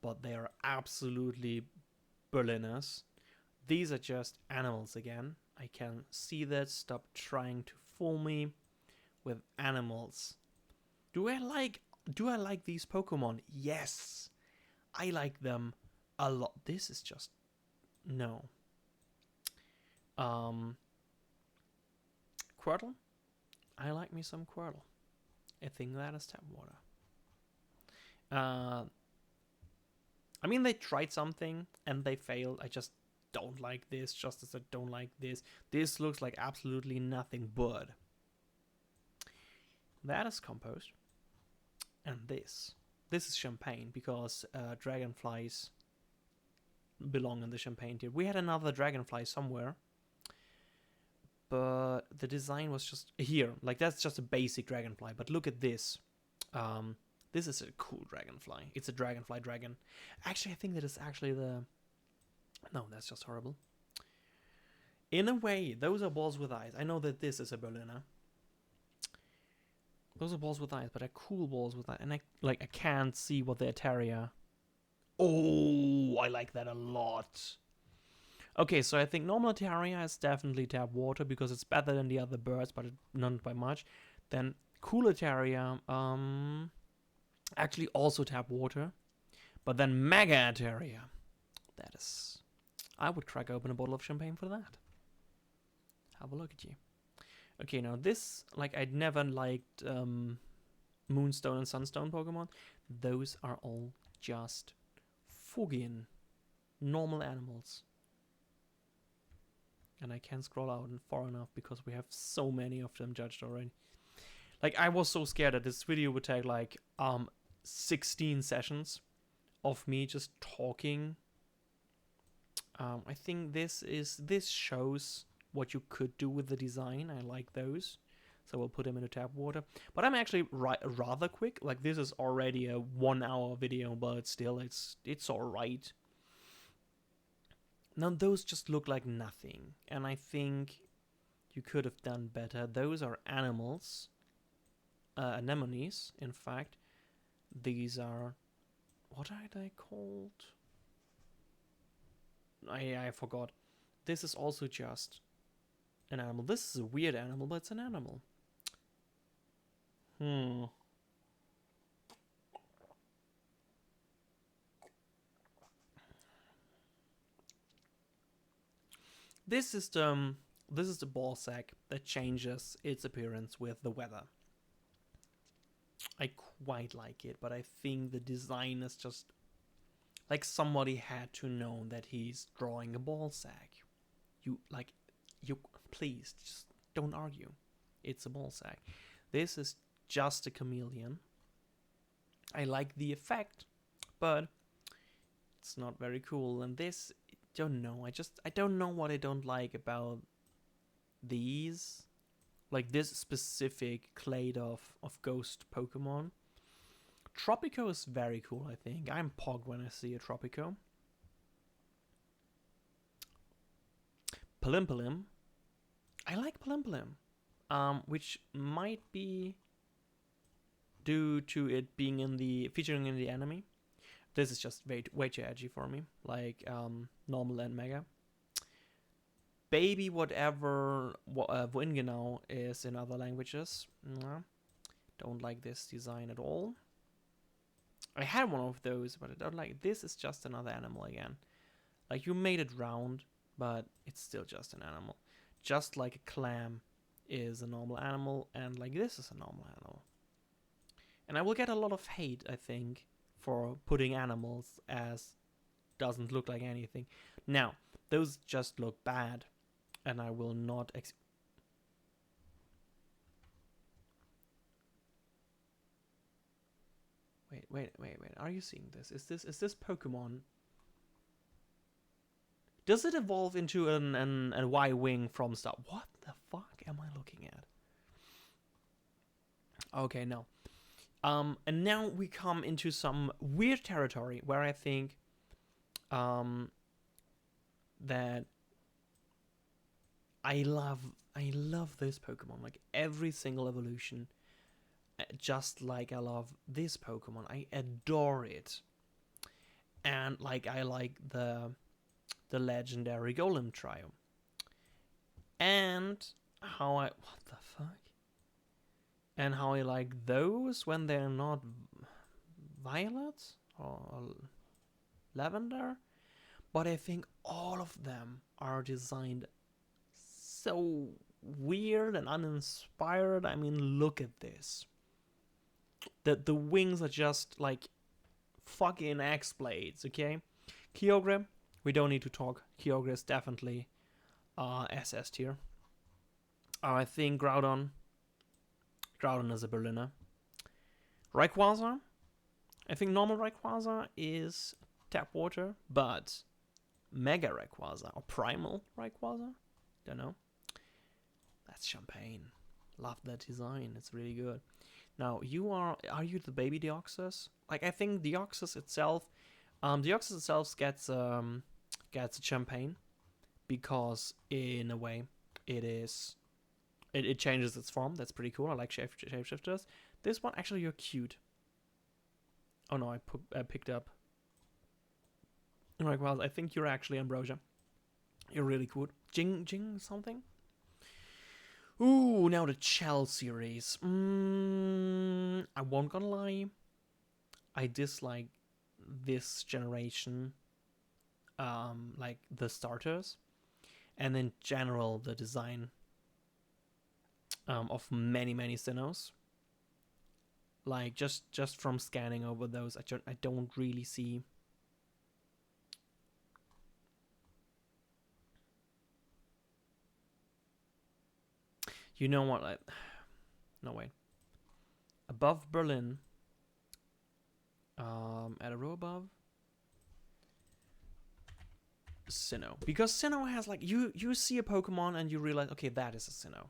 But they are absolutely Berliners. These are just animals again. I can see that. Stop trying to fool me with animals. Do I like these Pokemon? Yes. I like them a lot. This is just... No. Quirtle? I like me some Quirtle. I think that is tap water. I mean, they tried something and they failed. I just don't like this, just as I don't like this. This looks like absolutely nothing but. That is Compost. And this is Champagne, because dragonflies belong in the Champagne tier. We had another dragonfly somewhere, but the design was just here. Like, that's just a basic dragonfly, but look at this. This is a cool dragonfly. It's a dragonfly dragon. Actually, I think that is actually the... No, that's just horrible. In a way, those are balls with eyes. I know that this is a Berliner. Those are balls with eyes, but they're cool balls with eyes. And I can't see what they're Terria. Oh, I like that a lot. Okay, so I think normal Terria is definitely tap water because it's better than the other birds, but not by much. Then cooler Terria, actually also tap water. But then Mega Terria, that is... I would crack open a bottle of champagne for that. Have a look at you. Okay, now this, like, I'd never liked Moonstone and Sunstone Pokemon. Those are all just Fugian, normal animals. And I can't scroll out far enough because we have so many of them judged already. Like, I was so scared that this video would take like 16 sessions of me just talking. I think this shows what you could do with the design. I like those, so we'll put them into tap water. But I'm actually rather quick. Like, this is already a 1 hour video, but still, it's all right. Now those just look like nothing, and I think you could have done better. Those are animals, anemones. In fact, these are, what are they called? I forgot. This is also just an animal. This is a weird animal, but it's an animal. This is the ball sack that changes its appearance with the weather. I quite like it, but I think the design is just like somebody had to know that he's drawing a ball sack. You please just don't argue. It's a ball sack. This is just a chameleon. I like the effect, but it's not very cool. And this, don't know. I don't know what I don't like about these. like this specific clade of ghost Pokemon. Tropico is very cool, I think. I'm pogged when I see a Tropico. Palimpalim. I like Palimpalim. Which might be due to it being featuring in the anime. This is just way too edgy for me, like normal and mega. Baby whatever Wingenau is in other languages. Don't like this design at all. I had one of those, but I don't like this. Is just another animal again. Like, you made it round, but it's still just an animal. Just like a clam is a normal animal, and like this is a normal animal. And I will get a lot of hate, I think, for putting animals as doesn't look like anything. Now, those just look bad, and I will not Wait. Are you seeing this? Is this Pokemon? Does it evolve into a Y-wing from Star? What the fuck am I looking at? Okay, no. And now we come into some weird territory where I think that I love this Pokemon. Like, every single evolution, just like I love this Pokemon. I adore it. And like, I like the legendary Golem trio. And how I like those when they're not violet or lavender. But I think all of them are designed so weird and uninspired. I mean, look at this. The wings are just like fucking axe blades, okay? Kyogre, we don't need to talk. Kyogre is definitely SS tier. I think Groudon is a Berliner. Rayquaza, I think normal Rayquaza is tap water, but Mega Rayquaza or Primal Rayquaza, don't know. That's champagne. Love that design. It's really good. Now, are you the baby Deoxys? Like, I think Deoxys itself, gets a champagne because in a way it changes its form. That's pretty cool. I like shapeshifters. This one, actually, you're cute. Oh no, I picked up. Alright, well, I think you're actually Ambrosia. You're really cute. Jing something? Ooh, now the Chell series. I won't gonna lie. I dislike this generation, like the starters, and in general the design of many Sinnohs. Like, just from scanning over those, I don't really see. You know what? No, wait. Above Berlin. At a row above. Sinnoh. Because Sinnoh has, like, you see a Pokemon and you realize, okay, that is a Sinnoh.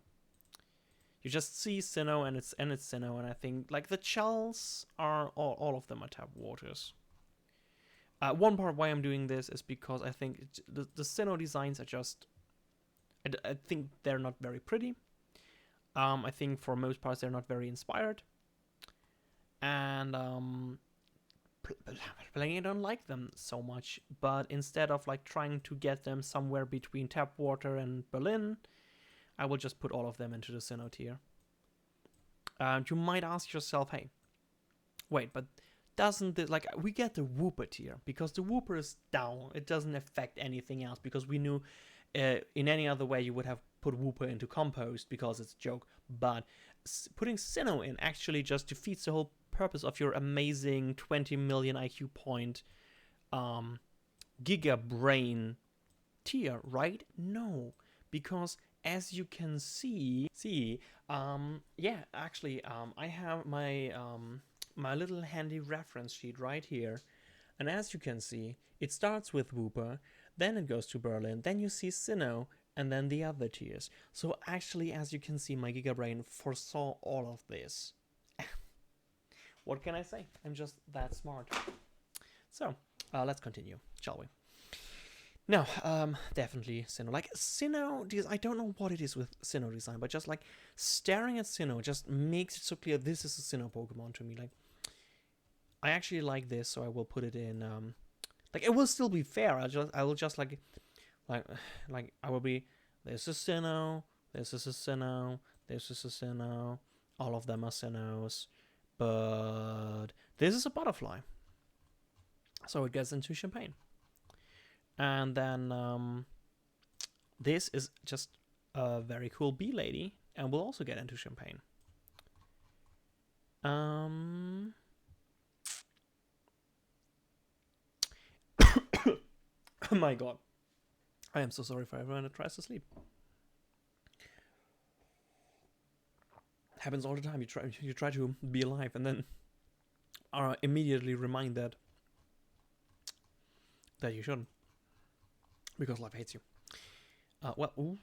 You just see Sinnoh and it's Sinnoh, and I think, like, the Chells are, all of them are tap waters. One part why I'm doing this is because I think the Sinnoh designs are just, I think they're not very pretty. I think for most parts they're not very inspired. And playing, I don't like them so much. But instead of like trying to get them somewhere between Tapwater and Berlin, I will just put all of them into the Sinnoh tier. You might ask yourself, hey, wait, but doesn't this, like, we get the Wooper tier because the Wooper is down. It doesn't affect anything else because we knew in any other way you would have put Wooper into Compost because it's a joke. But putting Sinnoh in actually just defeats the whole purpose of your amazing 20 million IQ point Giga Brain tier, right? No, because as you can see, yeah, actually, I have my my little handy reference sheet right here, and as you can see, it starts with Wooper, then it goes to Berlin, then you see Sinnoh, and then the other tiers. So actually, as you can see, my Giga Brain foresaw all of this. What can I say? I'm just that smart. So, let's continue, shall we? No, definitely Sinnoh. Like, Sinnoh, I don't know what it is with Sinnoh design, but just like staring at Sinnoh just makes it so clear this is a Sinnoh Pokemon to me. Like, I actually like this, so I will put it in, like, it will still be fair. I will just like, I will be, this is Sinnoh, this is a Sinnoh, this is a Sinnoh, all of them are Sinnohs, but this is a butterfly. So it gets into Champagne. And then this is just a very cool bee lady, and we'll also get into Champagne. Oh my god. I am so sorry for everyone that tries to sleep. Happens all the time. You try to be alive and then are immediately reminded that you shouldn't, because life hates you. Well, ooh,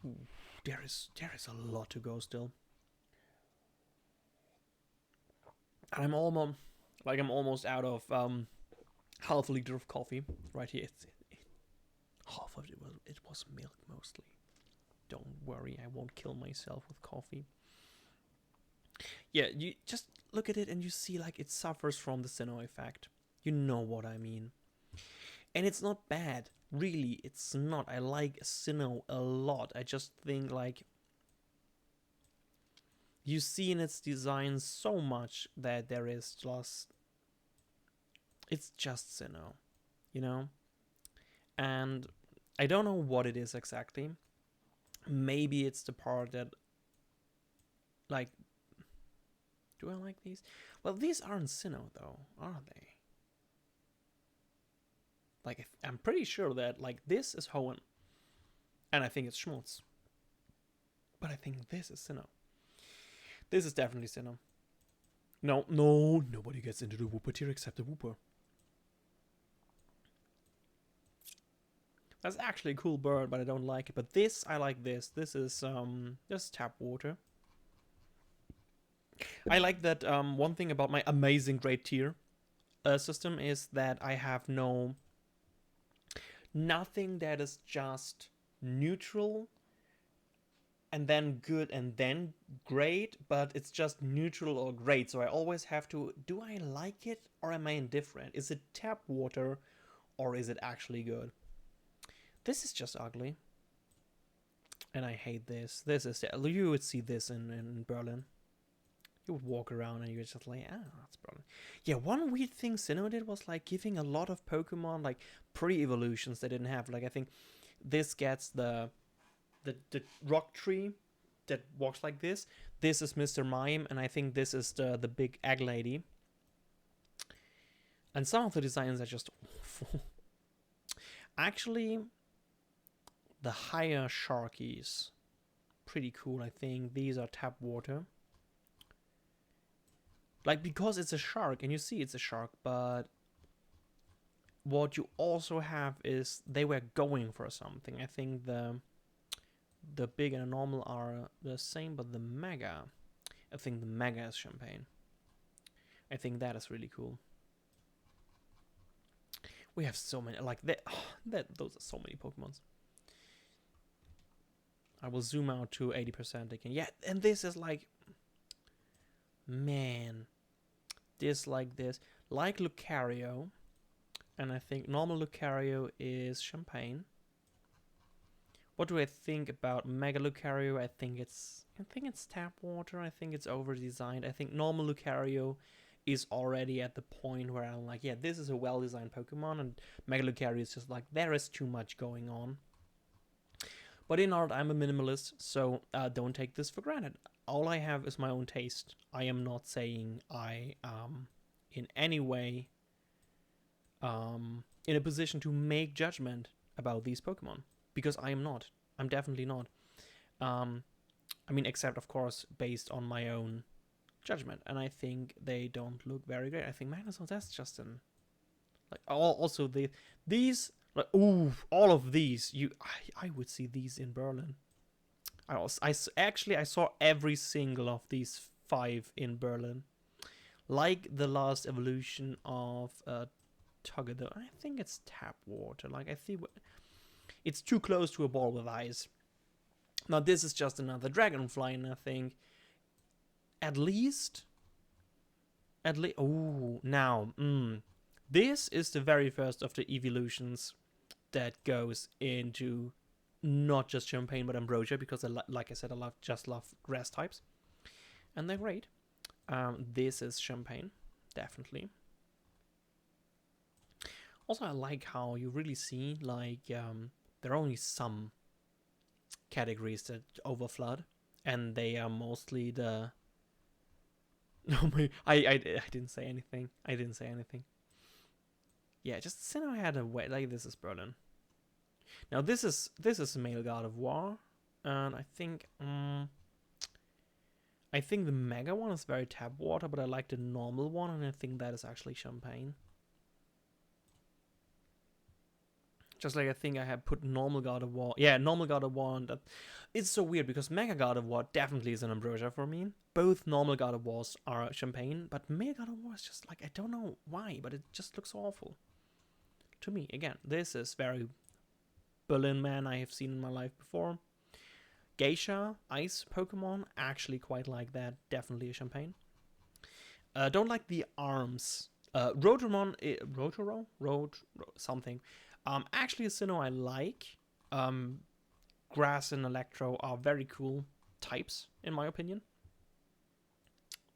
there is a lot to go still, and I'm almost out of half a liter of coffee right here. Half of it was milk mostly. Don't worry, I won't kill myself with coffee. Yeah, you just look at it and you see like it suffers from the Sinnoh effect. You know what I mean. And it's not bad. Really, it's not. I like Sinnoh a lot. I just think like you see in its design so much that there is just, it's just Sinnoh, you know? And I don't know what it is exactly. Maybe it's the part that, like, do I like these? Well, these aren't Sinnoh though, are they? Like, I'm pretty sure that, like, this is Hoenn. And I think it's Schmutz. But I think this is Sinnoh. This is definitely Sinnoh. No, nobody gets into the Wooper tier except the Wooper. That's actually a cool bird, but I don't like it. But this, I like this. This is just tap water. I like that one thing about my amazing great tier system is that I have nothing that is just neutral and then good and then great, but it's just neutral or great. So I always have to, do I like it or am I indifferent? Is it tap water or is it actually good? This is just ugly. And I hate this. This is, you would see this in Berlin. You would walk around and you're just like, that's Berlin. Yeah, one weird thing Sinnoh did was like giving a lot of Pokemon like pre-evolutions they didn't have. Like I think this gets the rock tree that walks like this. This is Mr. Mime, and I think this is the big egg lady. And some of the designs are just awful. Actually, the higher Sharkies, pretty cool, I think. These are tap water. Like, because it's a shark, and you see it's a shark, but what you also have is they were going for something. I think the big and the normal are the same, but the mega, I think the mega is Champagne. I think that is really cool. We have so many, like that. Those are so many Pokemons. I will zoom out to 80% again. Yeah, and this is like, man, this like Lucario, and I think normal Lucario is Champagne. What do I think about Mega Lucario? I think it's tap water. I think it's over designed. I think normal Lucario is already at the point where I'm like, yeah, this is a well designed Pokemon, and Mega Lucario is just like, there is too much going on. But in art, I'm a minimalist, so don't take this for granted. All I have is my own taste. I am not saying I in any way in a position to make judgment about these Pokemon, because I am not. I'm definitely not. I mean, except of course based on my own judgment, and I think they don't look very great. I think Magnezone, that's just an like also these Like, ooh, all of these. I would see these in Berlin. Actually, I saw every single of these 5 in Berlin. Like the last evolution of Toggle. I think it's tap water. Like, I think it's too close to a ball with eyes. Now, this is just another dragonfly, and I think at least. Oh, now. This is the very first of the evolutions that goes into not just Champagne but Ambrosia, because like I said, I just love grass types, and they're great. This is Champagne, definitely. Also, I like how you really see like there are only some categories that overflood, and they are mostly the. No, I didn't say anything. I didn't say anything. Yeah, just Sinnoh had a way. Like, this is Berlin. Now this is male God of War, and I think the mega one is very tap water, but I like the normal one, and I think that is actually Champagne. Just like I think I have put normal God of War. Yeah, normal God of War. And that, it's so weird because Mega God of War definitely is an Ambrosia for me. Both normal God of Wars are Champagne, but Mega God of War is just like, I don't know why, but it just looks awful. To me, again, this is very Berlin man I have seen in my life before. Geisha, ice Pokemon, actually quite like that. Definitely a Champagne. Don't like the arms. Rotomon, something. Actually, a Sinnoh I like. Grass and Electro are very cool types, in my opinion.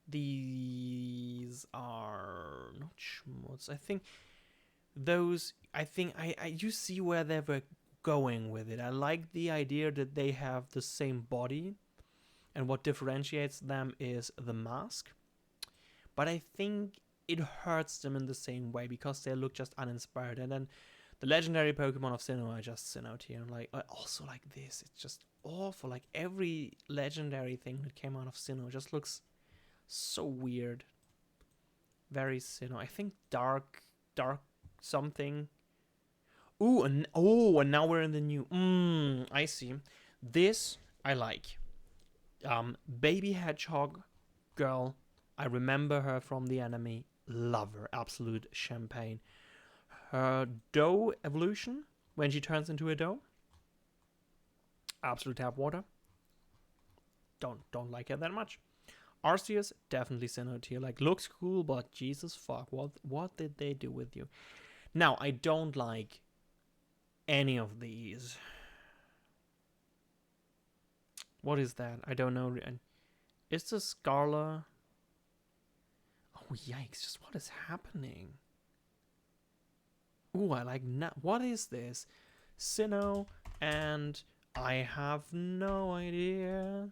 These are not schmutz. I think those. I think you see where they were going with it. I like the idea that they have the same body, and what differentiates them is the mask. But I think it hurts them in the same way because they look just uninspired. And then the legendary Pokemon of Sinnoh are just Sinnoh here. And like, also like this, it's just awful. Like, every legendary thing that came out of Sinnoh just looks so weird. Very Sinnoh. I think dark something. Ooh, and now we're in the new. I see. This I like. Baby Hedgehog girl. I remember her from the anime. Love her. Absolute Champagne. Her dough evolution, when she turns into a dough. Absolute tap water. Don't like her that much. Arceus, definitely Sinnoh tier. Like, looks cool, but Jesus fuck, what did they do with you? Now, I don't like any of these. What is that? I don't know. Is this Scarla? Oh, yikes. Just what is happening? Ooh, I like what is this? Sinnoh, and I have no idea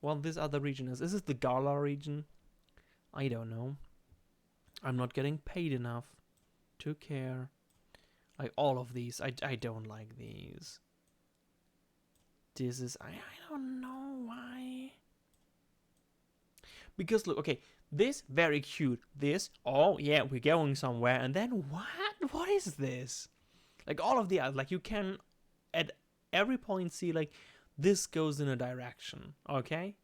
what this other region is. Is this the Garla region? I don't know. I'm not getting paid enough to care. Like, all of these, I don't like these. This is, I don't know why. Because look, okay, this very cute. This, oh yeah, we're going somewhere. And then what is this? Like, all of the others, like, you can at every point see like this goes in a direction. Okay,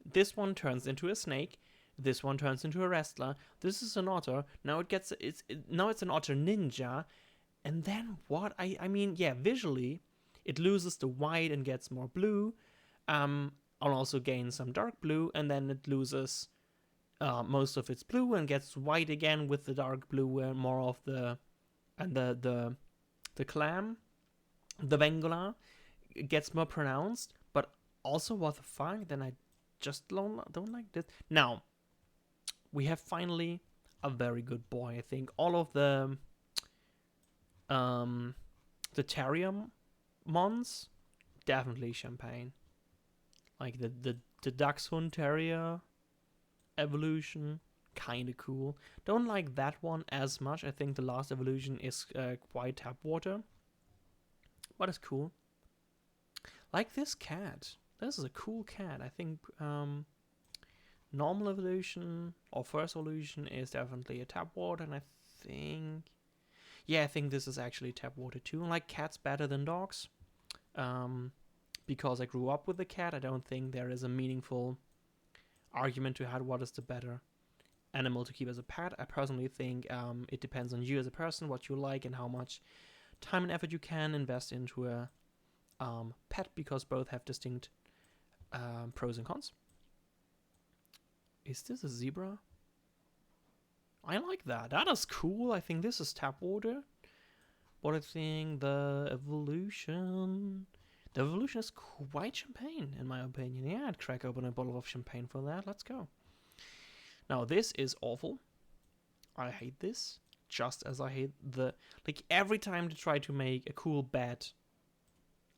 this one turns into a snake. This one turns into a wrestler. This is an otter. Now now it's an otter ninja. And then what? I mean, yeah, visually, it loses the white and gets more blue. And also gains some dark blue, and then it loses most of its blue and gets white again with the dark blue and more of the clam, the Vengola gets more pronounced. But also, what the fuck? Then I just don't like this. Now we have finally a very good boy. I think all of the Terrium mons definitely Champagne. Like the Dachshund Terrier evolution, kind of cool. Don't like that one as much. I think the last evolution is quite tap water, but it's cool. Like this cat. This is a cool cat. I think normal evolution or first evolution is definitely a tap water, and I think Yeah, I think this is actually tap water too. I like cats better than dogs. Because I grew up with a cat, I don't think there is a meaningful argument to have what is the better animal to keep as a pet. I personally think it depends on you as a person, what you like, and how much time and effort you can invest into a pet, because both have distinct pros and cons. Is this a zebra? I like that. That is cool. I think this is tap water. But I think the evolution is quite champagne, in my opinion. Yeah, I'd crack open a bottle of champagne for that. Let's go. Now, this is awful. I hate this. Just as I hate the... Like, every time they try to make a cool bet,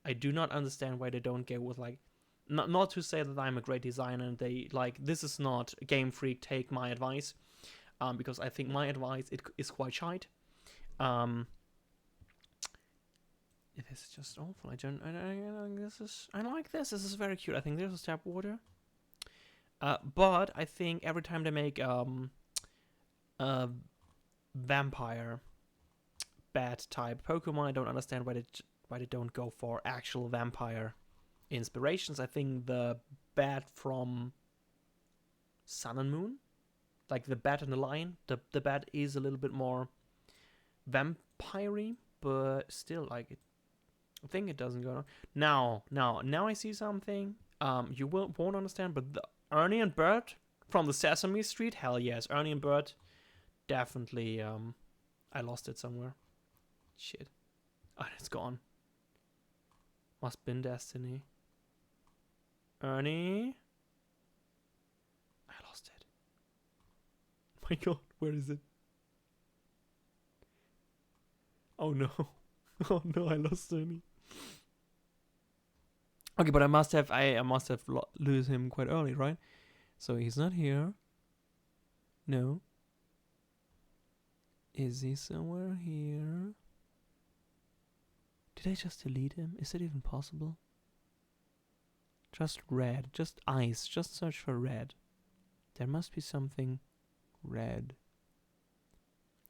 I do not understand why they don't go with, like... Not to say that I'm a great designer and they, like... This is not Game Freak, take my advice. Because I think my advice is quite shite. This is just awful. I like this. This is very cute. I think this is tap water. But I think every time they make a vampire bat type Pokemon, I don't understand why they don't go for actual vampire inspirations. I think the bat from Sun and Moon, like the bat and the lion, the bat is a little bit more vampire-y, but still, like, I think it doesn't go on. Now I see something you won't understand, but the Ernie and Bert from the Sesame Street, hell yes, Ernie and Bert, definitely. I lost it somewhere. Shit. Oh, it's gone. Must been destiny. Ernie. I lost it. My God, where is it? Oh no. Oh no, I lost Ernie. Okay, but I must have lose him quite early, right? So he's not here. No. Is he somewhere here? Did I just delete him? Is it even possible? Just red. Just ice. Just search for red. There must be something red.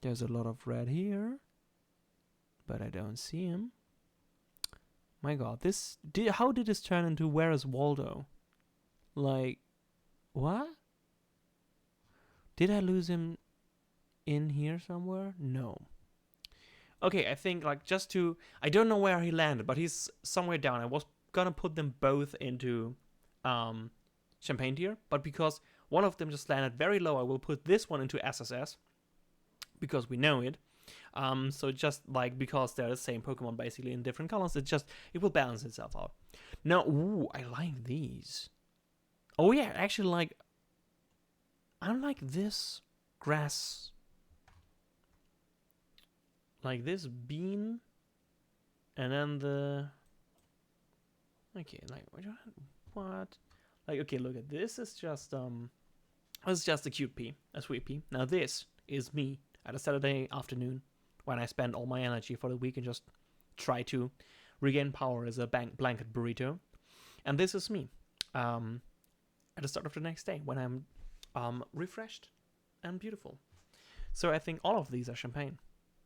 There's a lot of red here. But I don't see him. My God, how did this turn into Where is Waldo? Like, what? Did I lose him in here somewhere? No. Okay, I think, like, I don't know where he landed, but he's somewhere down. I was gonna put them both into Champagne tier, but because one of them just landed very low, I will put this one into SSS, because we know it. So just like, because they're the same Pokemon basically in different colors, it will balance itself out. Now, ooh, I like these. Oh yeah, actually, I like this grass, like this bean, and then okay, like what? Like, okay, look at this. Is just it's just a cute pea, a sweet pea. Now this is me at a Saturday afternoon, when I spend all my energy for the week and just try to regain power as a blanket burrito. And this is me at the start of the next day, when I'm refreshed and beautiful. So I think all of these are champagne,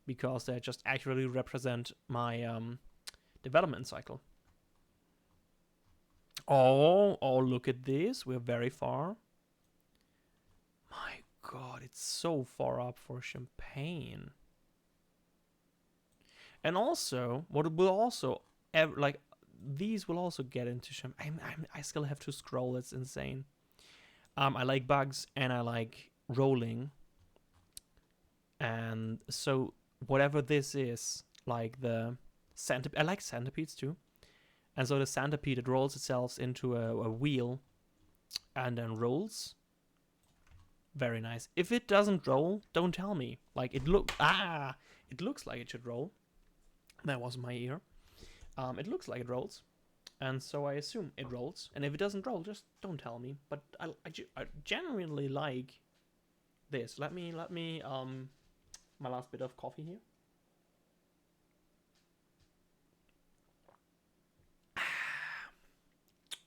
because they just accurately represent my development cycle. Oh, look at this. We're very far. My God, it's so far up for champagne. And also, what will also, like, these will also get into champagne. I still have to scroll. It's insane. I like bugs and I like rolling. And so whatever this is, like the centipede, I like centipedes too. And so the centipede, it rolls itself into a wheel and then rolls. Very nice. If it doesn't roll, don't tell me. Like, it looks like it should roll. That was my ear. It looks like it rolls, and so I assume it rolls. And if it doesn't roll, just don't tell me. But I genuinely like this. Let me my last bit of coffee here.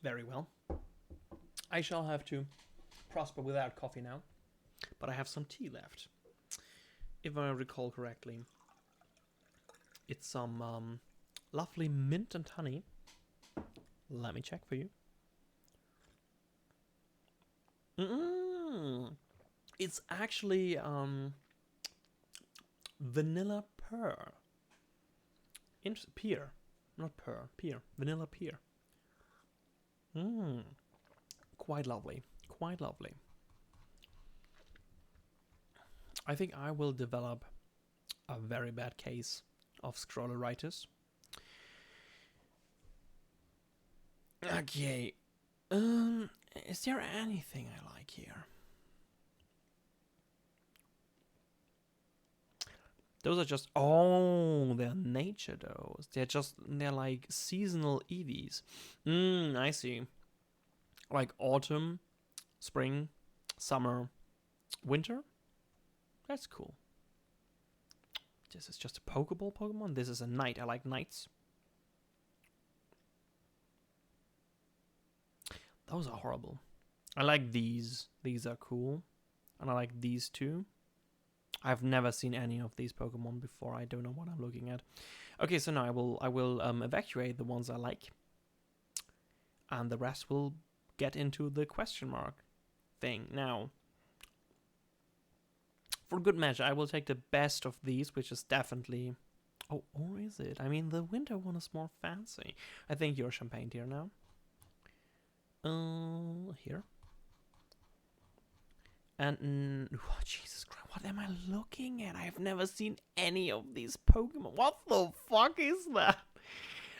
Very well. I shall have to prosper without coffee now, but I have some tea left, if I recall correctly. It's some lovely mint and honey. Let me check for you. It's actually vanilla pear. Pear, not pear. Pear, vanilla pear. Quite lovely. Quite lovely. I think I will develop a very bad case of scrolleritis. Okay. Is there anything I like here? Those are just, oh, they're nature those. They're like seasonal EVs. I see. Like autumn, spring, summer, winter. That's cool. This is just a Pokeball Pokemon. This is a knight. I like knights. Those are horrible. I like these. These are cool. And I like these too. I've never seen any of these Pokemon before. I don't know what I'm looking at. Okay, so now I will evacuate the ones I like. And the rest will get into the question mark thing. Now, for good measure, I will take the best of these, which is definitely... Oh, or is it? I mean, the winter one is more fancy. I think you're Champagne here now. Here. And oh, Jesus Christ, what am I looking at? I've never seen any of these Pokemon. What the fuck is that?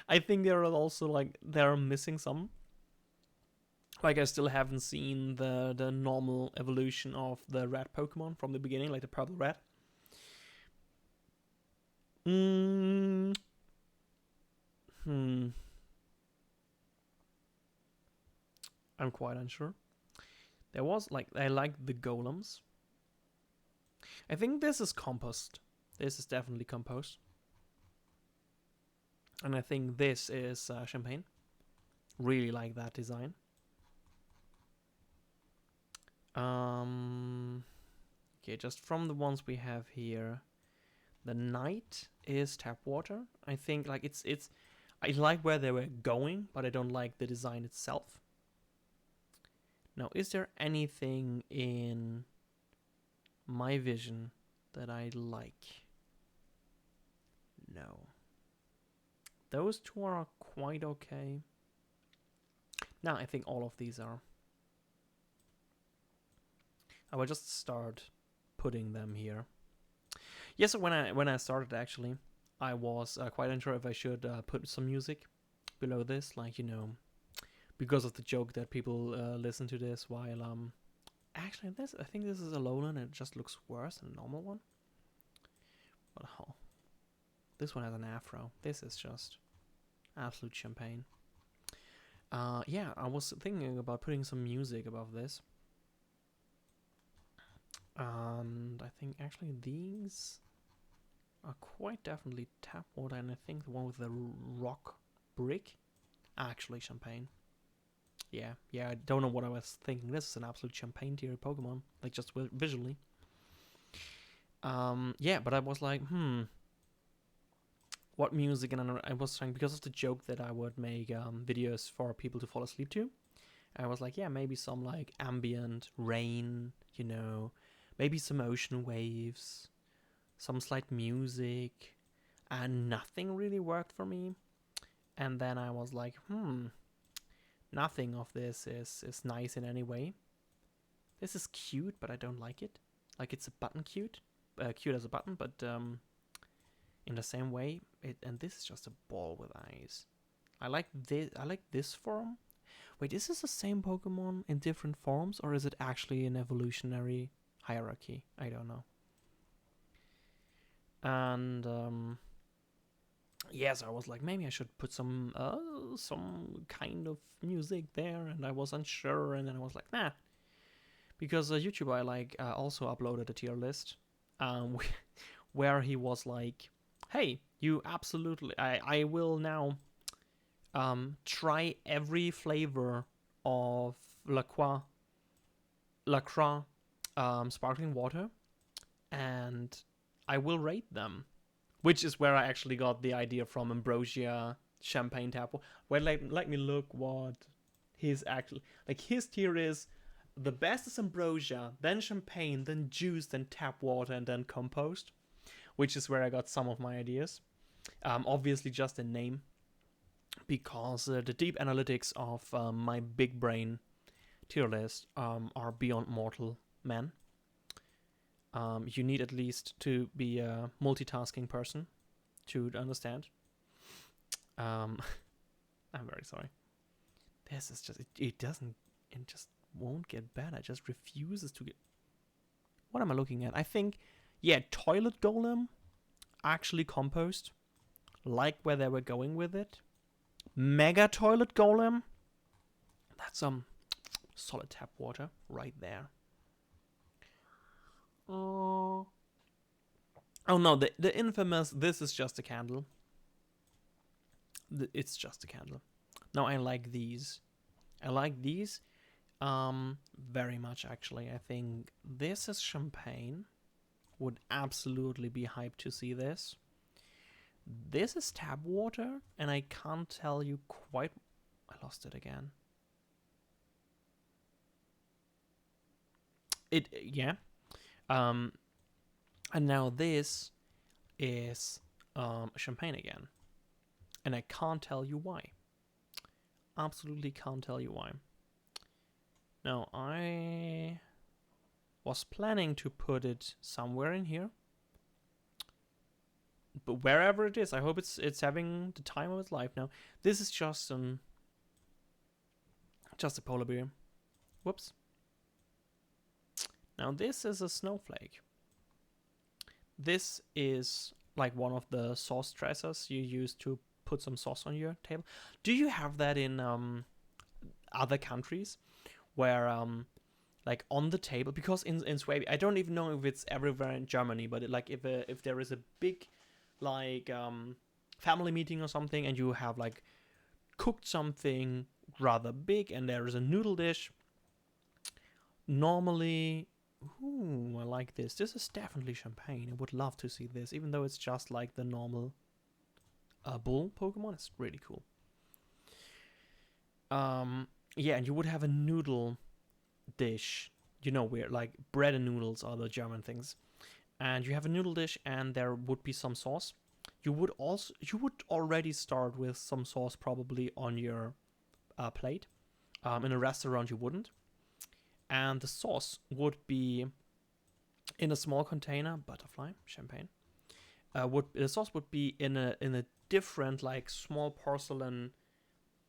I think there are also like they're missing some. Like I still haven't seen the normal evolution of the red Pokemon from the beginning, like the purple red. I'm quite unsure. There was like I like the golems. I think this is compost. This is definitely compost. And I think this is champagne. Really like that design. Okay, just from the ones we have here, the knight is tap water. I think like it's I like where they were going, but I don't like the design itself. Now, is there anything in my vision that I like? No. Those two are quite okay. Now, I think all of these are. I will just start putting them here. Yes, when I started, actually, I was quite unsure if I should put some music below this, like, you know, because of the joke that people listen to this while actually I think this is a Alolan and it just looks worse than a normal one. What the hell? This one has an afro. This is just absolute champagne. Yeah, I was thinking about putting some music above this. And I think actually these are quite definitely tap water, and I think the one with the rock brick actually champagne. Yeah, I don't know what I was thinking. This is an absolute champagne tier Pokemon, like just visually. Yeah, but I was like, what music? And I was trying, because of the joke that I would make videos for people to fall asleep to. I was like, yeah, maybe some like ambient rain, you know, maybe some ocean waves, some slight music, and nothing really worked for me. And then I was like, nothing of this is nice in any way. This is cute, but I don't like it. Like, it's a button cute. Cute as a button, but in the same way, and this is just a ball with eyes. I like this form. Wait, is this the same Pokemon in different forms, or is it actually an evolutionary hierarchy? I don't know. And yes, I was like, maybe I should put some kind of music there, and I was unsure, and then I was like, nah, because YouTube I like also uploaded a tier list, where he was like, hey, you absolutely, I will now try every flavor of LaCroix sparkling water, and I will rate them which is where I actually got the idea from Ambrosia champagne tap. Well, let me look what his actually, like, his tier is: the best is ambrosia, then champagne, then juice, then tap water, and then compost, which is where I got some of my ideas. Obviously just a name, because the deep analytics of my big brain tier list are beyond mortal man. You need at least to be a multitasking person to understand. I'm very sorry. This is just, it doesn't, it just won't get better. It just refuses to get. What am I looking at? I think, yeah, toilet golem, actually compost, like where they were going with it. Mega toilet golem, that's some solid tap water right there. Oh no, the infamous, this is just a candle. It's just a candle. No, I like these. I like these very much, actually. I think this is champagne. Would absolutely be hyped to see this. This is tap water, and I can't tell you quite. I lost it again. Yeah. And now this is champagne again, and I can't tell you why. Absolutely can't tell you why. Now, I was planning to put it somewhere in here, but wherever it is, I hope it's having the time of its life now. This is just a polar bear. Whoops. Now this is a snowflake. This is like one of the sauce dressers you use to put some sauce on your table. Do you have that in other countries where like on the table? Because in Sweden, I don't even know if it's everywhere in Germany, but like if there is a big like family meeting or something, and you have like cooked something rather big, and there is a noodle dish. Normally, ooh, I like this. This is definitely champagne. I would love to see this, even though it's just like the normal bull Pokemon. It's really cool. Yeah, and you would have a noodle dish. You know, where like bread and noodles are the German things. And you have a noodle dish, and there would be some sauce. You would already start with some sauce probably on your plate. In a restaurant, you wouldn't. And the sauce would be in a small container, butterfly, champagne. The sauce would be in a different like small porcelain,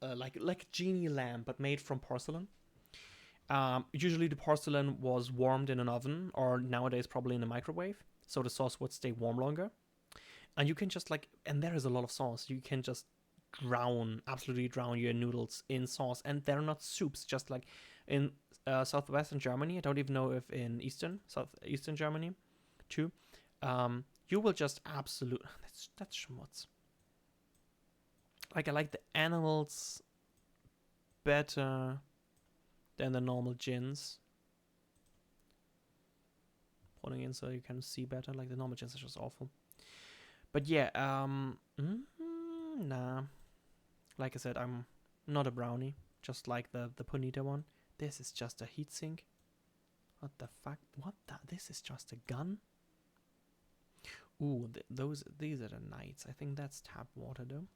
like genie lamp, but made from porcelain. Usually the porcelain was warmed in an oven, or nowadays probably in a microwave, so the sauce would stay warm longer. And you can just like, and there is a lot of sauce. You can just absolutely drown your noodles in sauce, and they're not soups. Just like in southwestern Germany, I don't even know if in southeastern Germany, too. You will just absolute. That's schmutz. Like, I like the animals better than the normal gins. Putting in so you can see better. Like, the normal gins are just awful. But yeah, nah. Like I said, I'm not a brownie, just like the Ponita one. This is just a heatsink. What the fuck? What the? This is just a gun? Ooh, these are the knights. I think that's tap water though.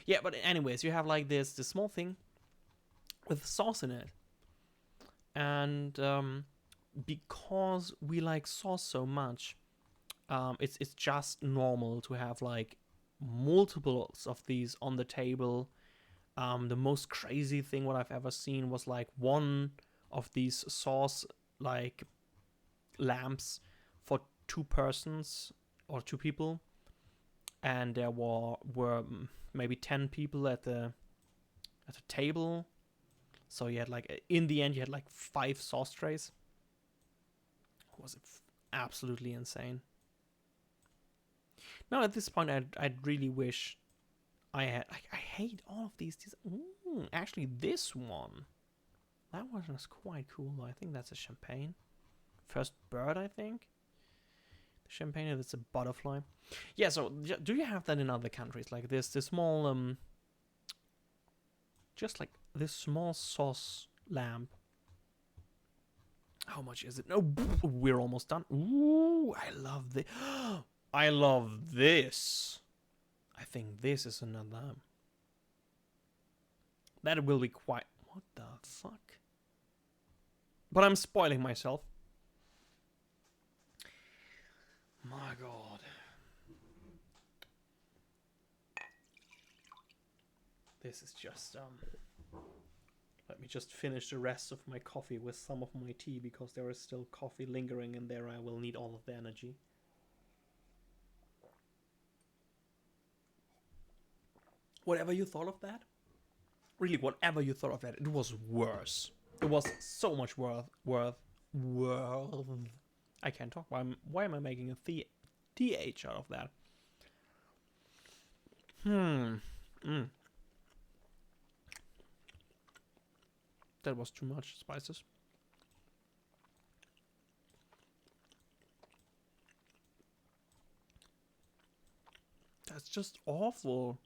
Yeah, but anyways, you have like this small thing with sauce in it. And because we like sauce so much, it's just normal to have like multiples of these on the table. The most crazy thing what I've ever seen was like one of these sauce like lamps for 2 persons or 2 people, and there were maybe 10 people at the table. So you had like, in the end you had like 5 sauce trays. It was absolutely insane. Now at this point I'd really wish I had, like, I hate all of these. Ooh, actually this one, that one was quite cool. I think that's a champagne. First bird, I think. Champagne, that's a butterfly. Yeah, so do you have that in other countries? Like this small, just like this small sauce lamp. How much is it? No, we're almost done. Ooh, I love this. I love this. I think this is another. That will be quite... What the fuck? But I'm spoiling myself. My god. This is just... Let me just finish the rest of my coffee with some of my tea, because there is still coffee lingering in there. I will need all of the energy. Whatever you thought of that? Really, whatever you thought of that, it was worse. It was so much worth. I can't talk. Why am I making a TH out of that? That was too much spices. That's just awful.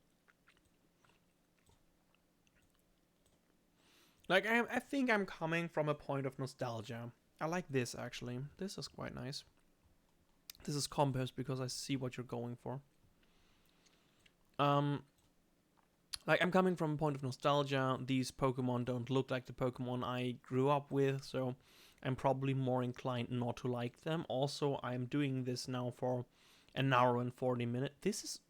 Like, I think I'm coming from a point of nostalgia. I like this, actually. This is quite nice. This is compost because I see what you're going for. Like, I'm coming from a point of nostalgia. These Pokemon don't look like the Pokemon I grew up with, so I'm probably more inclined not to like them. Also, I'm doing this now for an hour and 40 minutes.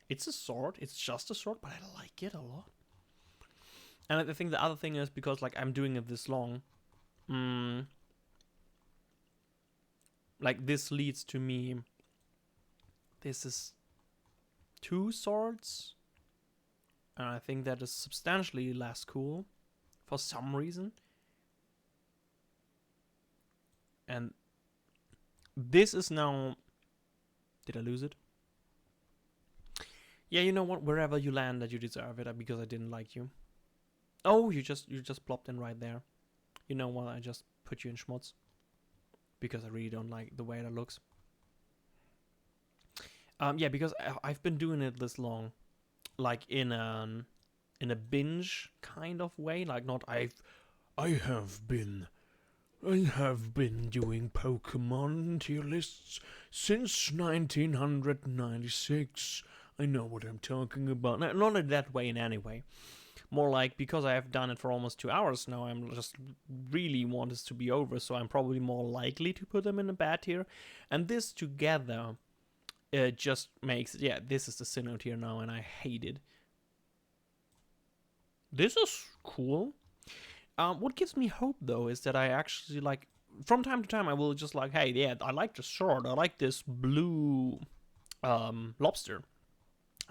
It's a sword. It's just a sword, but I like it a lot. And I think the other thing is because, like, I'm doing it this long. Like, this leads to me. This is 2 swords. And I think that is substantially less cool. For some reason. And this is now... Did I lose it? Yeah, you know what? Wherever you land, that you deserve it, because I didn't like you. Oh, you just plopped in right there. You know what? I just put you in schmutz because I really don't like the way that looks. Yeah, because I've been doing it this long, like in a binge kind of way. Like, not I have been doing Pokemon tier lists since 1996. I know what I'm talking about. Not in that way in any way. More like, because I have done it for almost 2 hours now, I'm just really want this to be over, so I'm probably more likely to put them in a bad tier. And this together just makes... Yeah, this is the Sinnoh tier now, and I hate it. This is cool. What gives me hope, though, is that I actually, like... From time to time, I will just like, hey, yeah, I like this sword. I like this blue lobster.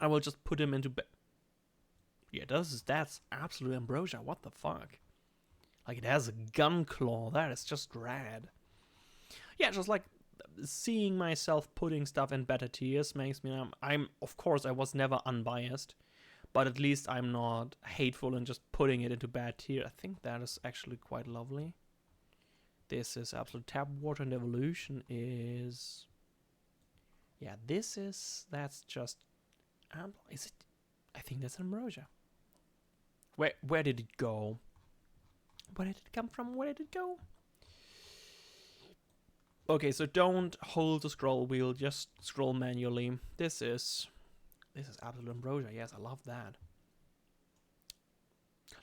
I will just put him into... Yeah, that's absolute ambrosia. What the fuck? Like, it has a gun claw. That is just rad. Yeah, just like seeing myself putting stuff in better tiers makes me... of course, I was never unbiased, but at least I'm not hateful and just putting it into bad tier. I think that is actually quite lovely. This is absolute tap water, and evolution is... Yeah, that's just... Is it? I think that's ambrosia. Where did it go? Where did it come from? Where did it go? Okay, so don't hold the scroll wheel, just scroll manually. This is absolute ambrosia. Yes, I love that.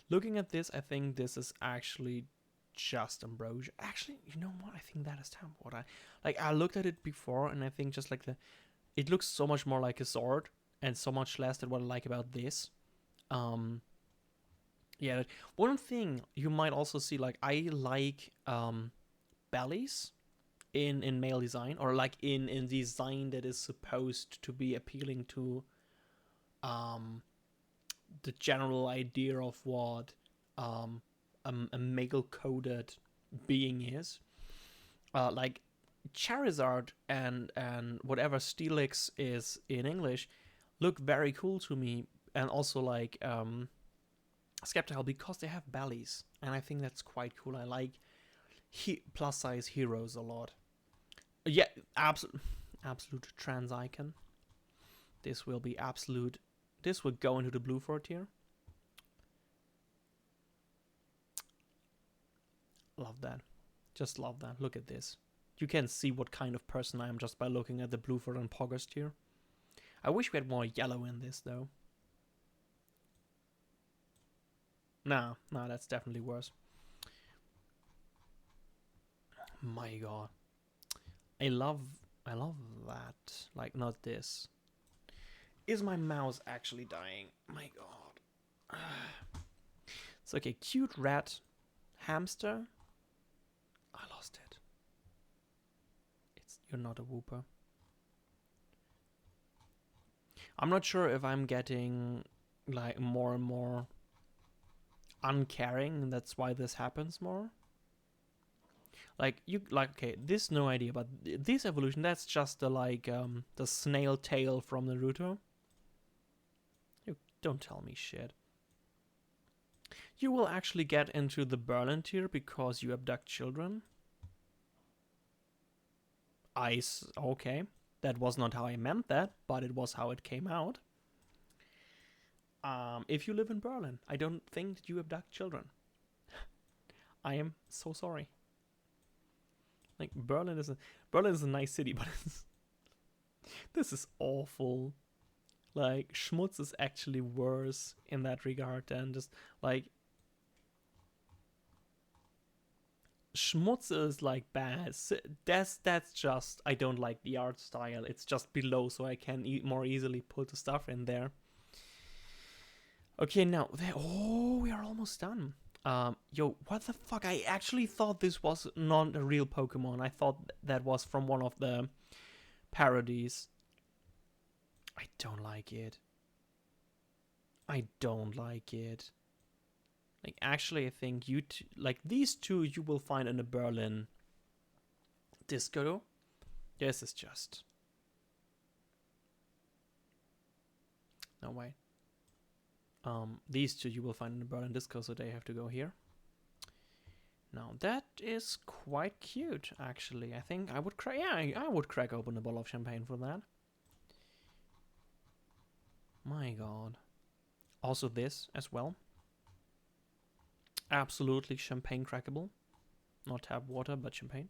Looking at this, I think this is actually just ambrosia. Actually, you know what? I think that is tap water. Like, I looked at it before, and I think just like it looks so much more like a sword, and so much less than what I like about this. Yeah, one thing you might also see, like, I like bellies in male design, or like in design that is supposed to be appealing to the general idea of what a male-coded being is. Like Charizard and whatever Steelix is in English look very cool to me, and also like Skeptile, because they have bellies, and I think that's quite cool. I like plus size heroes a lot. Yeah, absolute trans icon. This will be absolute. This will go into the Bluefort tier. Love that. Just love that. Look at this. You can see what kind of person I am just by looking at the Bluefort and Poggers tier. I wish we had more yellow in this though. No, that's definitely worse. My god. I love that. Like, not this. Is my mouse actually dying? My god. It's like a cute rat hamster. I lost it. You're not a whooper. I'm not sure if I'm getting like more and more uncaring, and that's why this happens more. Like okay, this no idea, but this evolution, that's just the the snail tail from Naruto. You don't tell me shit. You will actually get into the Berlin tier because you abduct children. Okay, that was not how I meant that, but it was how it came out. If you live in Berlin, I don't think that you abduct children. I am so sorry. Like, Berlin is a nice city, but this is awful. Like, Schmutz is actually worse in that regard than just like Schmutz is like bad. That's just, I don't like the art style. It's just below, so I can more easily put the stuff in there. Okay, now we are almost done. Yo, what the fuck? I actually thought this was not a real Pokemon. I thought that was from one of the parodies. I don't like it. I don't like it. Like, actually, I think like these two you will find in a Berlin disco. This is just... No, wait. These two you will find in the Berlin disco, so they have to go here. Now, that is quite cute, actually. I think I would crack... Yeah, I would crack open a bottle of champagne for that. My god. Also this as well. Absolutely champagne crackable. Not tap water, but champagne.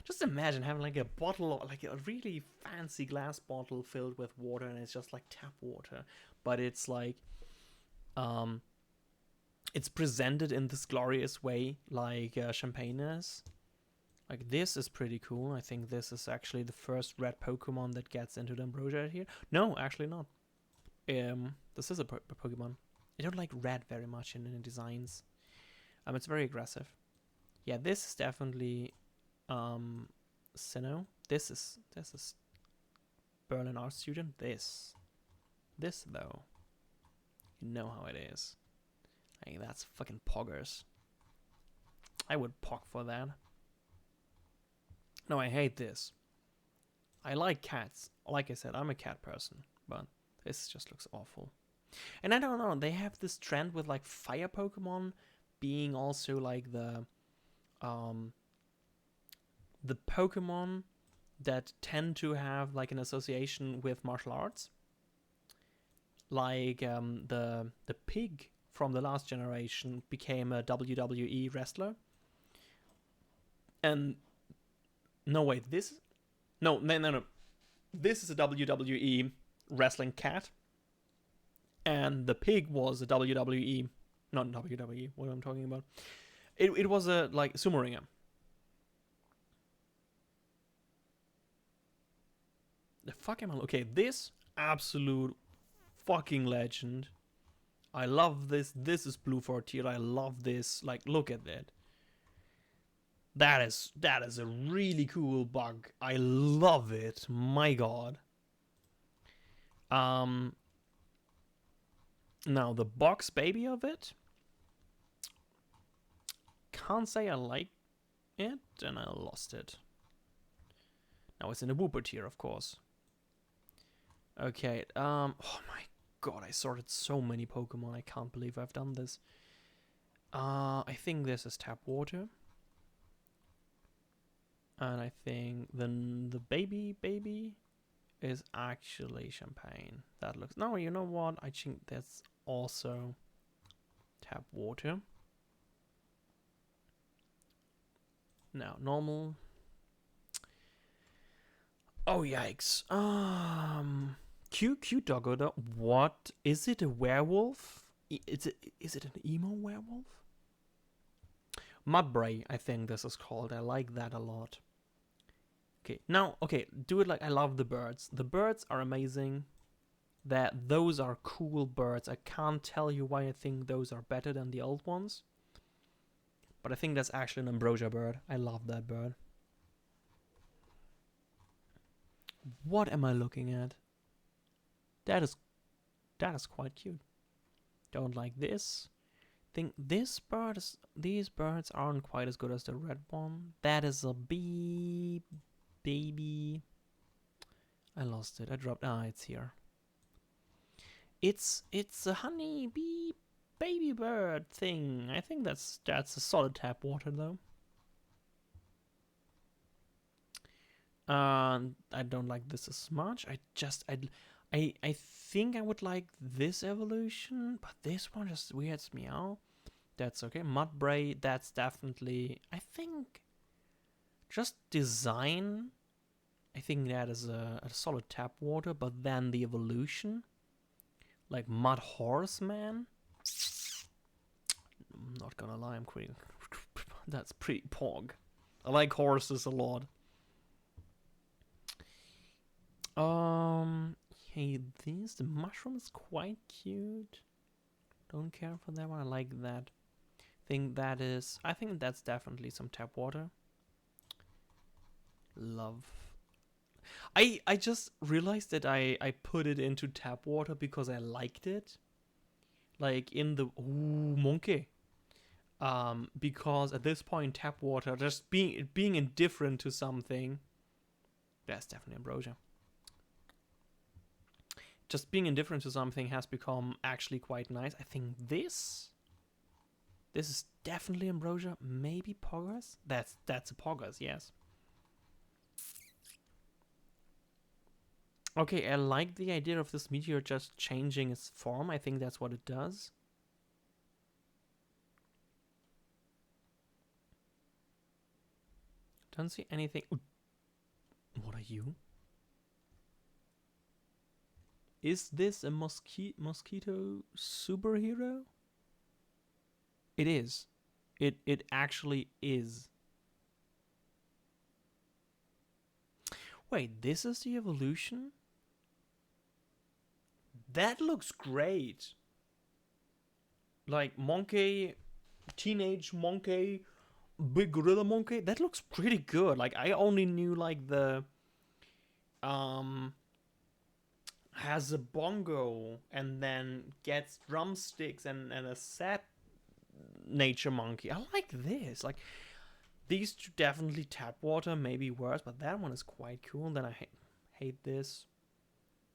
Just imagine having like a bottle, like a really fancy glass bottle filled with water, and it's just like tap water. But it's like, it's presented in this glorious way, like champagne is. Like, this is pretty cool. I think this is actually the first red Pokemon that gets into the Ambrosia here. No, actually not. This is a Pokemon. I don't like red very much in the designs. It's very aggressive. Yeah, this is definitely Sinnoh. This is Berlin art student. This though, you know how it is. Like, that's fucking poggers. I would pog for that. No, I hate this. I like cats. Like I said, I'm a cat person, but this just looks awful. And I don't know, they have this trend with like fire Pokemon being also like the Pokemon that tend to have like an association with martial arts. Like the pig from the last generation became a WWE wrestler. And no, wait, this... No. This is a WWE wrestling cat. And the pig was a WWE... Not WWE, what am I talking about? It was a, like, sumo ringer. The fuck am I... Okay, this absolute fucking legend. I love this. This is Bluefort tier. I love this. Like, look at that. That is a really cool bug. I love it. My god. Now the box baby of it. Can't say I like it, and I lost it. Now it's in the Wooper tier, of course. Okay. Oh my god, I sorted so many Pokemon. I can't believe I've done this. I think this is tap water. And I think then the baby is actually champagne. That looks... No, you know what? I think that's also tap water. Now, normal. Oh, yikes. Cute doggo though. What? Is it a werewolf? Is it an emo werewolf? Mudbray, I think this is called. I like that a lot. Okay, now, okay, do it like... I love the birds. The birds are amazing. Those are cool birds. I can't tell you why I think those are better than the old ones. But I think that's actually an ambrosia bird. I love that bird. What am I looking at? That is quite cute. Don't like this. Think these birds aren't quite as good as the red one. That is a bee baby. I lost it. I dropped... Ah, it's here. It's a honey bee baby bird thing. I think that's a solid tap water though. I don't like this as much. I think I would like this evolution, but this one just weirds me out. That's okay. Mudbray, that's definitely... I think just design... I think that is a solid tap water, but then the evolution... Like Mud Horse Man. I'm not gonna lie, I'm pretty... That's pretty pog. I like horses a lot. Hey, the mushroom is quite cute. Don't care for that one. I like that. I think that's definitely some tap water. Love. I just realized that I put it into tap water because I liked it. Like in the... Ooh, monkey. Because at this point, tap water, just being indifferent to something... That's definitely ambrosia. Just being indifferent to something has become actually quite nice. I think this is definitely ambrosia. Maybe poggers? That's a poggers, yes. Okay, I like the idea of this meteor just changing its form. I think that's what it does. Don't see anything. Ooh. What are you? Is this a mosquito superhero? It is. It actually is. Wait, this is the evolution? That looks great. Like monkey, teenage monkey, big gorilla monkey. That looks pretty good. Like I only knew like the has a bongo and then gets drumsticks and a sad nature monkey. I like this. Like these two definitely tap water, maybe worse, but that one is quite cool. Then I hate this.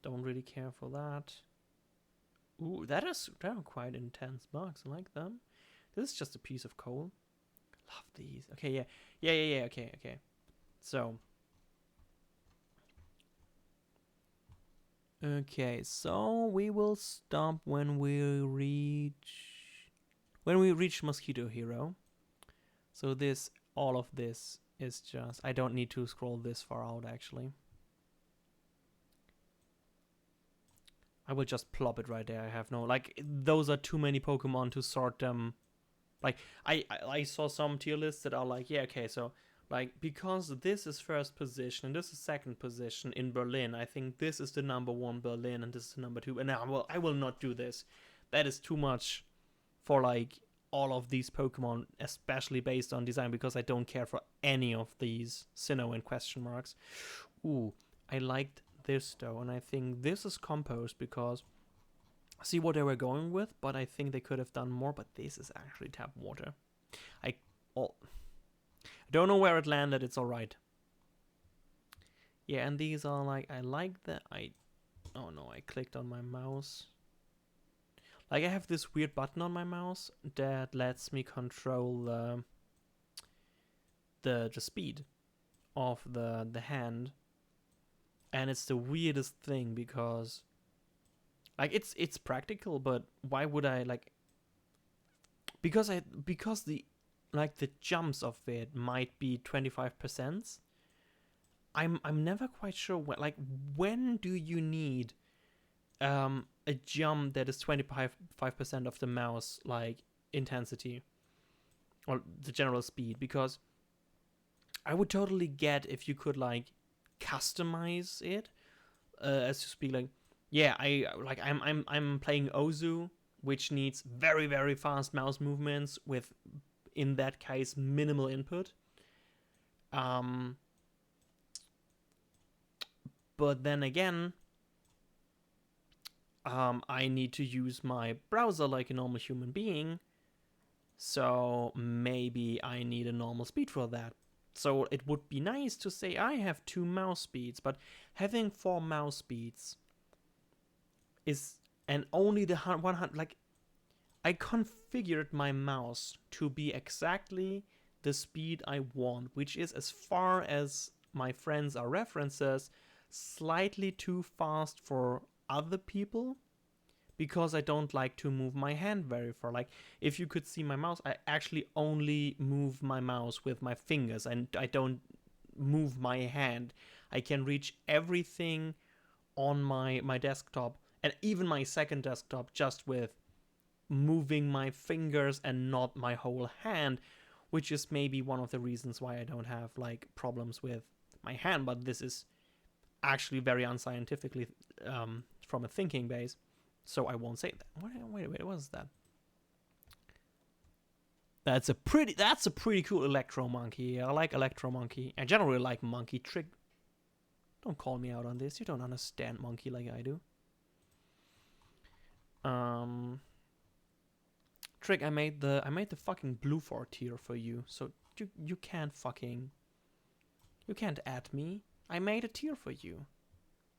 Don't really care for that. Ooh, that are quite intense bugs. I like them. This is just a piece of coal. Love these. Okay, yeah. Okay. So. Okay, so we will stop when we reach Mosquito Hero. So all of this is just... I don't need to scroll this far out actually. I will just plop it right there. I have no... Like, those are too many Pokemon to sort them. Like, I saw some tier lists that are like, yeah, okay, so... Like, because this is first position and this is second position in Berlin, I think this is the number 1 Berlin and this is the number 2. And I will not do this. That is too much for, like, all of these Pokemon, especially based on design, because I don't care for any of these Sinnoh and question marks. Ooh, I liked this though, and I think this is composed because I see what they were going with, but I think they could have done more. But this is actually tap water. I don't know where it landed. It's all right. Yeah, and these are like... I like that. Oh no, I clicked on my mouse. Like I have this weird button on my mouse that lets me control the speed of the hand, and it's the weirdest thing because like it's practical, but why would I like? Because the like the jumps of it might be 25%. I'm never quite sure when do you need a jump that is 25% of the mouse like intensity or the general speed, because I would totally get if you could like customize it, as to speak, like yeah, I'm playing Ozu, which needs very very fast mouse movements with, in that case, minimal input. But then again, I need to use my browser like a normal human being, so maybe I need a normal speed for that. So it would be nice to say I have 2 mouse speeds, but having 4 mouse speeds is, and only the 100, like I configured my mouse to be exactly the speed I want, which is, as far as my friends are references, slightly too fast for other people, because I don't like to move my hand very far. Like, if you could see my mouse, I actually only move my mouse with my fingers, and I don't move my hand. I can reach everything on my desktop, and even my second desktop, just with moving my fingers and not my whole hand, which is maybe one of the reasons why I don't have like problems with my hand. But this is actually very unscientifically from a thinking base, so I won't say that. Wait, what was that? That's a pretty cool Electro Monkey. I like Electro Monkey. I generally like Monkey. Trick, don't call me out on this. You don't understand Monkey like I do. Trick, I made the fucking Bluefort tier for you, so you can't add me. I made a tier for you.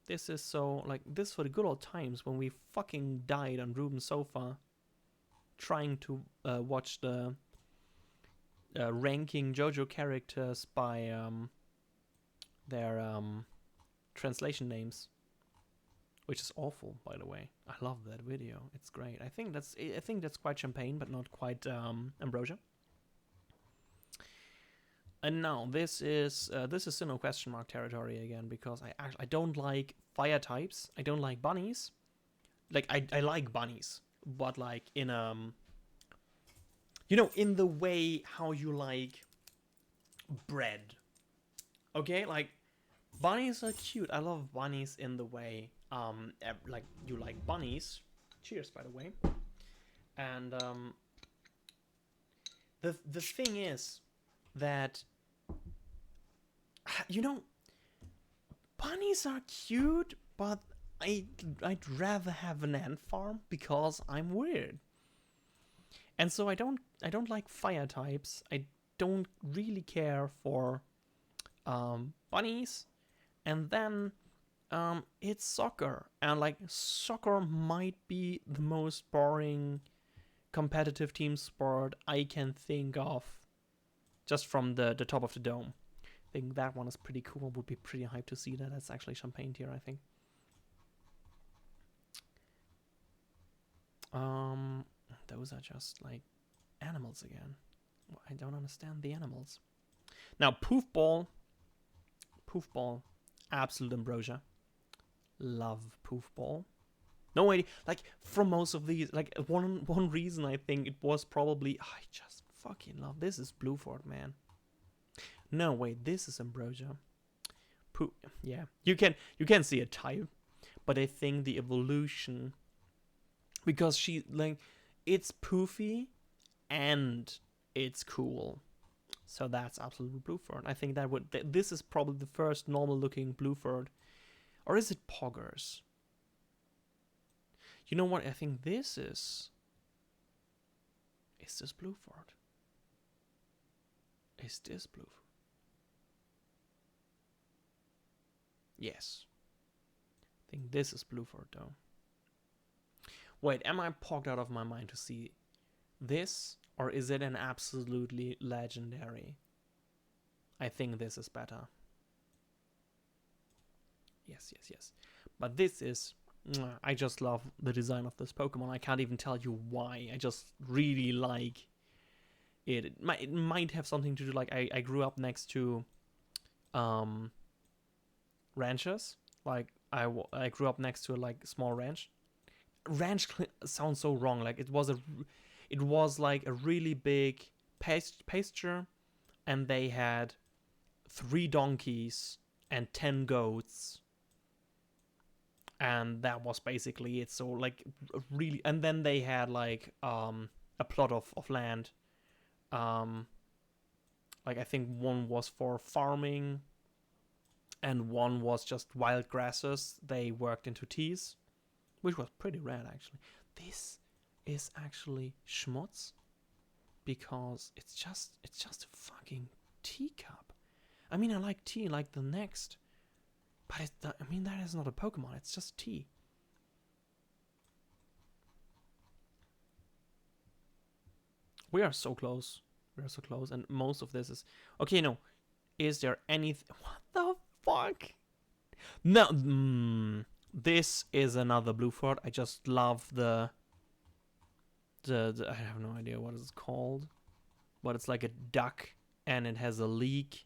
This is so, like, this for the good old times when we fucking died on Ruben's sofa trying to watch the ranking JoJo characters by their translation names, which is awful, by the way. I love that video. It's great. I think that's quite champagne, but not quite ambrosia. And now this is Sinnoh question mark territory again, because I don't like fire types. I don't like bunnies. Like I like bunnies, but like in in the way how you like bread. Okay, like bunnies are cute. I love bunnies in the way like you like bunnies. Cheers, by the way. And the thing is that bunnies are cute, but I'd rather have an ant farm because I'm weird. And so I don't like fire types. I don't really care for bunnies. And then it's soccer, and like soccer might be the most boring competitive team sport I can think of, just from the top of the dome. I think that one is pretty cool. Would be pretty hyped to see that. That's actually champagne tier, I think. Those are just like animals again. I don't understand the animals. Now, Poofball, absolute ambrosia. Love Poofball. No idea. Like, from most of these, like one reason I think it was probably I just fucking love this is Bluefort, man. No, wait, this is ambrosia. Yeah, you can see a type, but I think the evolution, because she like it's poofy and it's cool, so that's absolutely Bluefort. I think that this is probably the first normal looking Bluefort, or is it Poggers? You know what? I think this is. Is this Bluefort? Is this Bluefort? Yes. I think this is Bluefort, though. Wait, am I pogged out of my mind to see this, or is it an absolutely legendary? I think this is better. Yes, yes, yes. But this is... I just love the design of this Pokemon. I can't even tell you why. I just really like it. It might have something to do, like, I grew up next to ranches. Like, I grew up next to a, like, small ranch. Ranch sounds so wrong. Like, it was like a really big pasture, and they had 3 donkeys and 10 goats, and that was basically it. So, like, really, and then they had, like, a plot of land. Like, I think one was for farming, and one was just wild grasses they worked into teas, which was pretty rad, actually. This is actually schmutz, because it's just a fucking teacup. I mean, I like tea like the next, but I mean, that is not a Pokemon. It's just tea. We are so close. We are so close, and most of this is okay. No, is there anything? What the fuck? No. This is another Bluefort. I just love the I have no idea what it's called, but it's like a duck and it has a leak.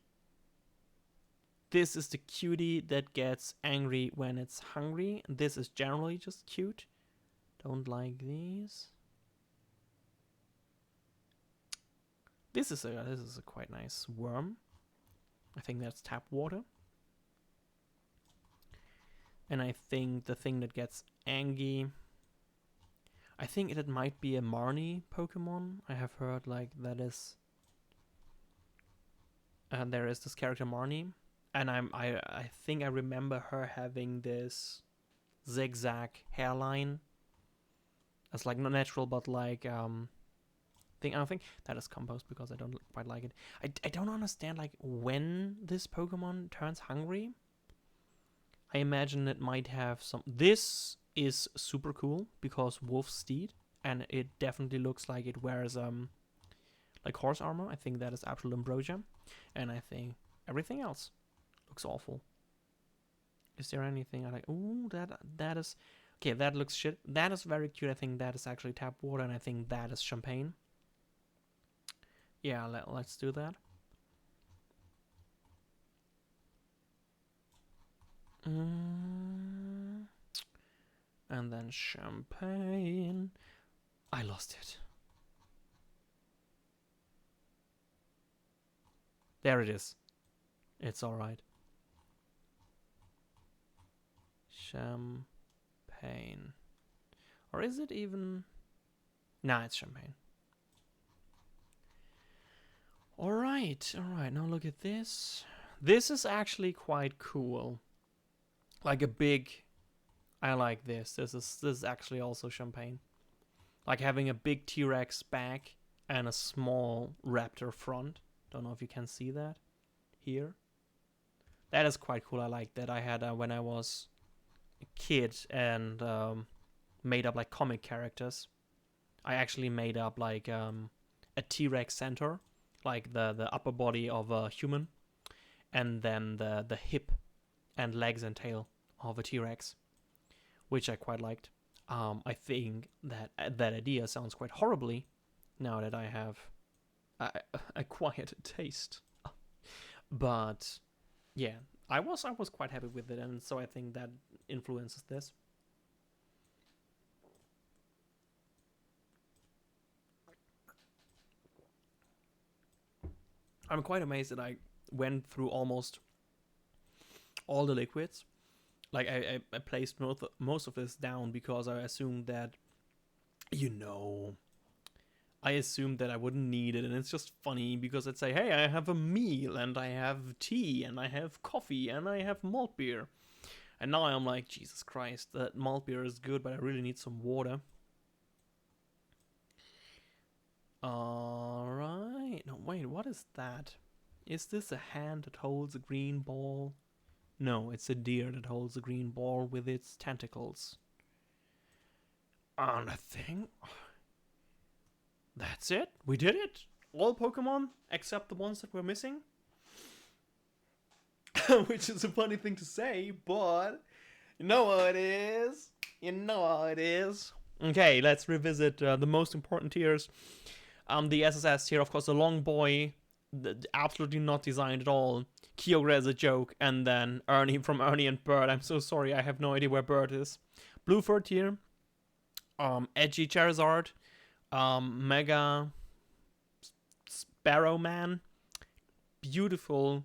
This is the cutie that gets angry when it's hungry. This is generally just cute. Don't like these. This is a quite nice worm. I think that's tap water. And I think the thing that gets angry, I think it might be a Marnie Pokemon. I have heard, like, that is... there is this character Marnie. And I think I remember her having this zigzag hairline. It's like not natural, but like I don't think that is compost, because I don't quite like it. I don't understand, like, when this Pokemon turns hungry. I imagine it might have some... This is super cool because wolf steed, and it definitely looks like it wears like horse armor. I think that is absolute ambrosia, and I think everything else looks awful. Is there anything I like? Ooh, that is... Okay, that looks shit. That is very cute. I think that is actually tap water, and I think that is champagne. Yeah, let's do that. And then champagne. I lost it. There it is. It's alright. Champagne. Or is it even... Nah, it's champagne. Alright, now look at this. This is actually quite cool. Like a big... I like this. This is actually also champagne. Like having a big T-Rex back and a small raptor front. Don't know if you can see that here. That is quite cool. I like that. I had when I was a kid and made up like comic characters. I actually made up like a T-Rex centaur, like the upper body of a human, and then the hip and legs and tail of a T-Rex, which I quite liked. I think that idea sounds quite horribly now that I have a quiet taste. But yeah, I was quite happy with it, and so I think that influences this. I'm quite amazed that I went through almost all the liquids. Like I placed most of this down because I assumed that, I assumed that I wouldn't need it, and it's just funny because I'd say, hey, I have a meal, and I have tea, and I have coffee, and I have malt beer. And now I'm like, Jesus Christ, that malt beer is good, but I really need some water. Alright. No, wait, what is that? Is this a hand that holds a green ball? No, it's a deer that holds a green ball with its tentacles. And I think that's it. We did it. All Pokemon except the ones that we're missing. which is a funny thing to say, but you know what it is. You know what it is. Okay, let's revisit the most important tiers. The SSS tier, of course, the long boy, absolutely not designed at all. Kyogre as a joke, and then Ernie from Ernie and Bird. I'm so sorry, I have no idea where Bird is. Bluefort tier, edgy Charizard, Mega Sparrow Man, beautiful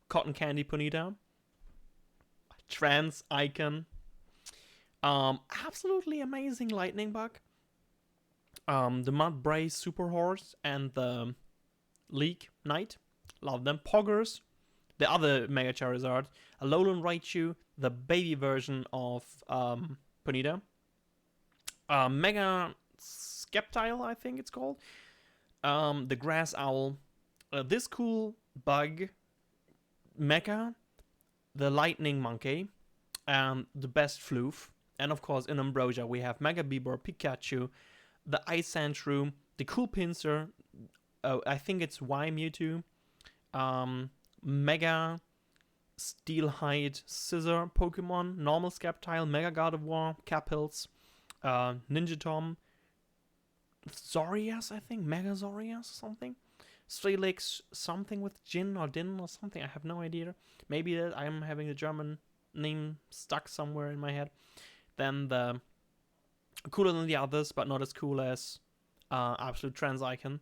Cotton Candy Ponyta, Trans Icon, absolutely amazing Lightning Bug, the Mudbray Super Horse, and the Leak Knight, love them. Poggers, the other Mega Charizard, Alolan Raichu, the baby version of Ponyta, Mega Skeptile, I think it's called, the Grass Owl, this cool bug, Mecha, the Lightning Monkey, the best Floof, and of course in Ambrosia we have Mega Bieber, Pikachu, the Ice Sandshrew, the cool Pinsir, I think it's Y Mewtwo, Mega Steelhide Scissor Pokemon, normal Skeptile, Mega God of War, Capils, Ninja Tom, Zorias, I think, Mega Zorias or something, Strelix, something with Jin or Din or something, I have no idea. Maybe I'm having the German name stuck somewhere in my head. Then the cooler than the others, but not as cool as Absolute Trans Icon,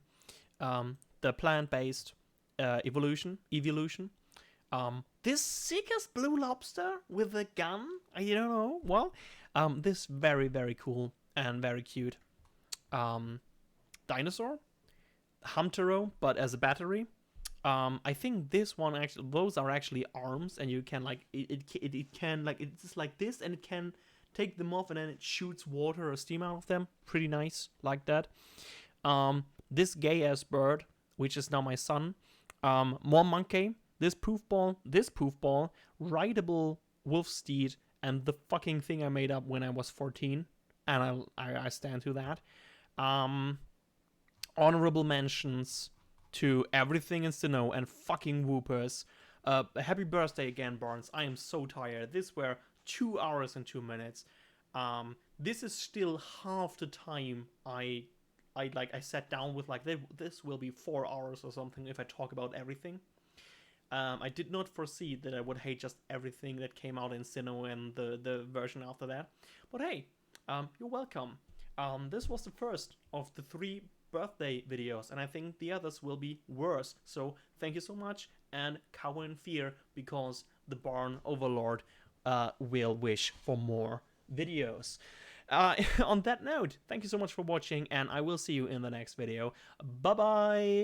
the plant-based evolution. This sickest blue lobster with a gun, I don't know, well, this very, very cool and very cute dinosaur, Hamtaro, but as a battery. I think this one actually, those are actually arms, and you can like it can like it's just like this, and it can take them off, and then it shoots water or steam out of them. Pretty nice, like that. This gay ass bird, which is now my son. More monkey. This poofball, rideable wolf steed, and the fucking thing I made up when I was 14, and I stand to that. Honorable mentions to everything in Sinnoh and fucking Whoopers. Happy birthday again, Barnes. I am so tired. This were 2 hours and 2 minutes. This is still half the time I sat down with. Like, this will be 4 hours or something if I talk about everything. I did not foresee that I would hate just everything that came out in Sinnoh and the version after that. But hey, you're welcome. This was the first of the 3 birthday videos, and I think the others will be worse. So thank you so much, and cower in fear, because the Barn Overlord will wish for more videos. On that note, thank you so much for watching, and I will see you in the next video. Bye bye.